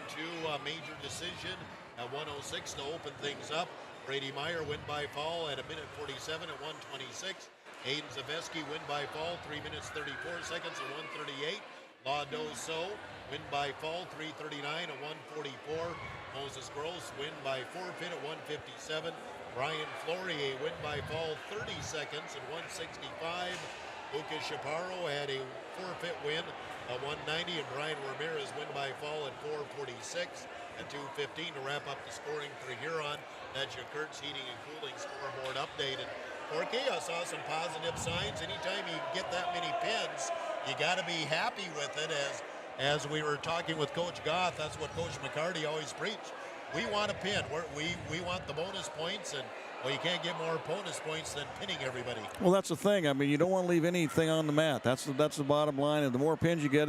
major decision at 106 to open things up. Brady Meyer win by fall at 1:47 at 126. Aiden Zaveski win by fall 3 minutes 34 seconds at 138. La So win by fall 3:39 at 144. Moses Gross win by forfeit at 157. Brian Flory win by fall 30 seconds at 165. Lucas Chaparro had a forfeit win at 190, and Brian Ramirez win by fall at 446 at 215 to wrap up the scoring for Huron. That's your Kurt's Heating and Cooling scoreboard update. And Corky, I saw some positive signs. Anytime you get that many pins, you got to be happy with it. As we were talking with Coach Goff, that's what Coach McCarty always preached. We want a pin. We want the bonus points, and well, you can't get more bonus points than pinning everybody. Well, that's the thing. I mean, you don't want to leave anything on the mat. That's the bottom line. And the more pins you get,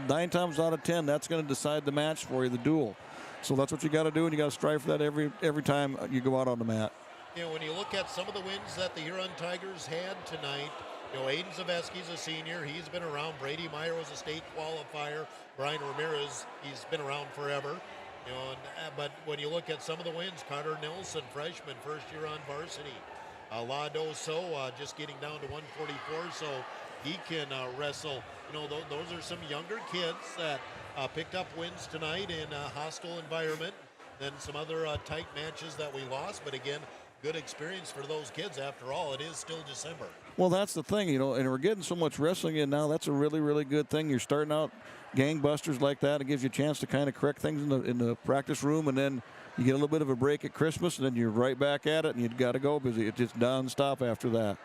9 times out of 10, that's going to decide the match for you, the duel. So that's what you got to do, and you got to strive for that every time you go out on the mat. You know, when you look at some of the wins that the Huron Tigers had tonight, you know, Aiden Zaveski's a senior. He's been around. Brady Meyer was a state qualifier. Brian Ramirez, he's been around forever. You know, but when you look at some of the wins, Carter Nelson, freshman, first year on varsity. Lado So just getting down to 144, so he can wrestle. You know, those are some younger kids that picked up wins tonight in a hostile environment. Then some other tight matches that we lost, but again, good experience for those kids. After all, it is still December. Well, that's the thing, you know, and we're getting so much wrestling in now. That's a really, really good thing. You're starting out gangbusters like that. It gives you a chance to kind of correct things in the practice room, and then you get a little bit of a break at Christmas, and then you're right back at it, and you've got to go because it's just non-stop after that.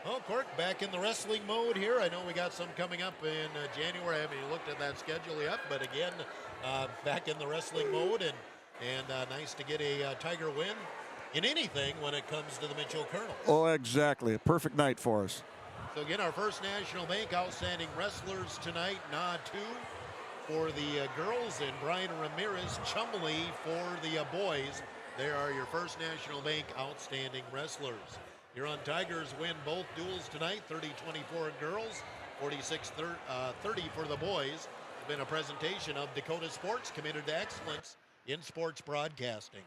Well, Cork, back in the wrestling mode here. I know we got some coming up in January. I haven't even looked at that schedule yet, but again, back in the wrestling mode, and nice to get a Tiger win in anything when it comes to the Mitchell Colonel. Oh, exactly. A perfect night for us. So again, our first National Bank outstanding wrestlers tonight, Na 2 for the girls and Brian Ramirez Chumley for the boys. There are your first National Bank outstanding wrestlers. Huron Tigers win both duels tonight, 30-24 girls, 46-30 for the boys. It's been a presentation of Dakota Sports, committed to excellence in sports broadcasting.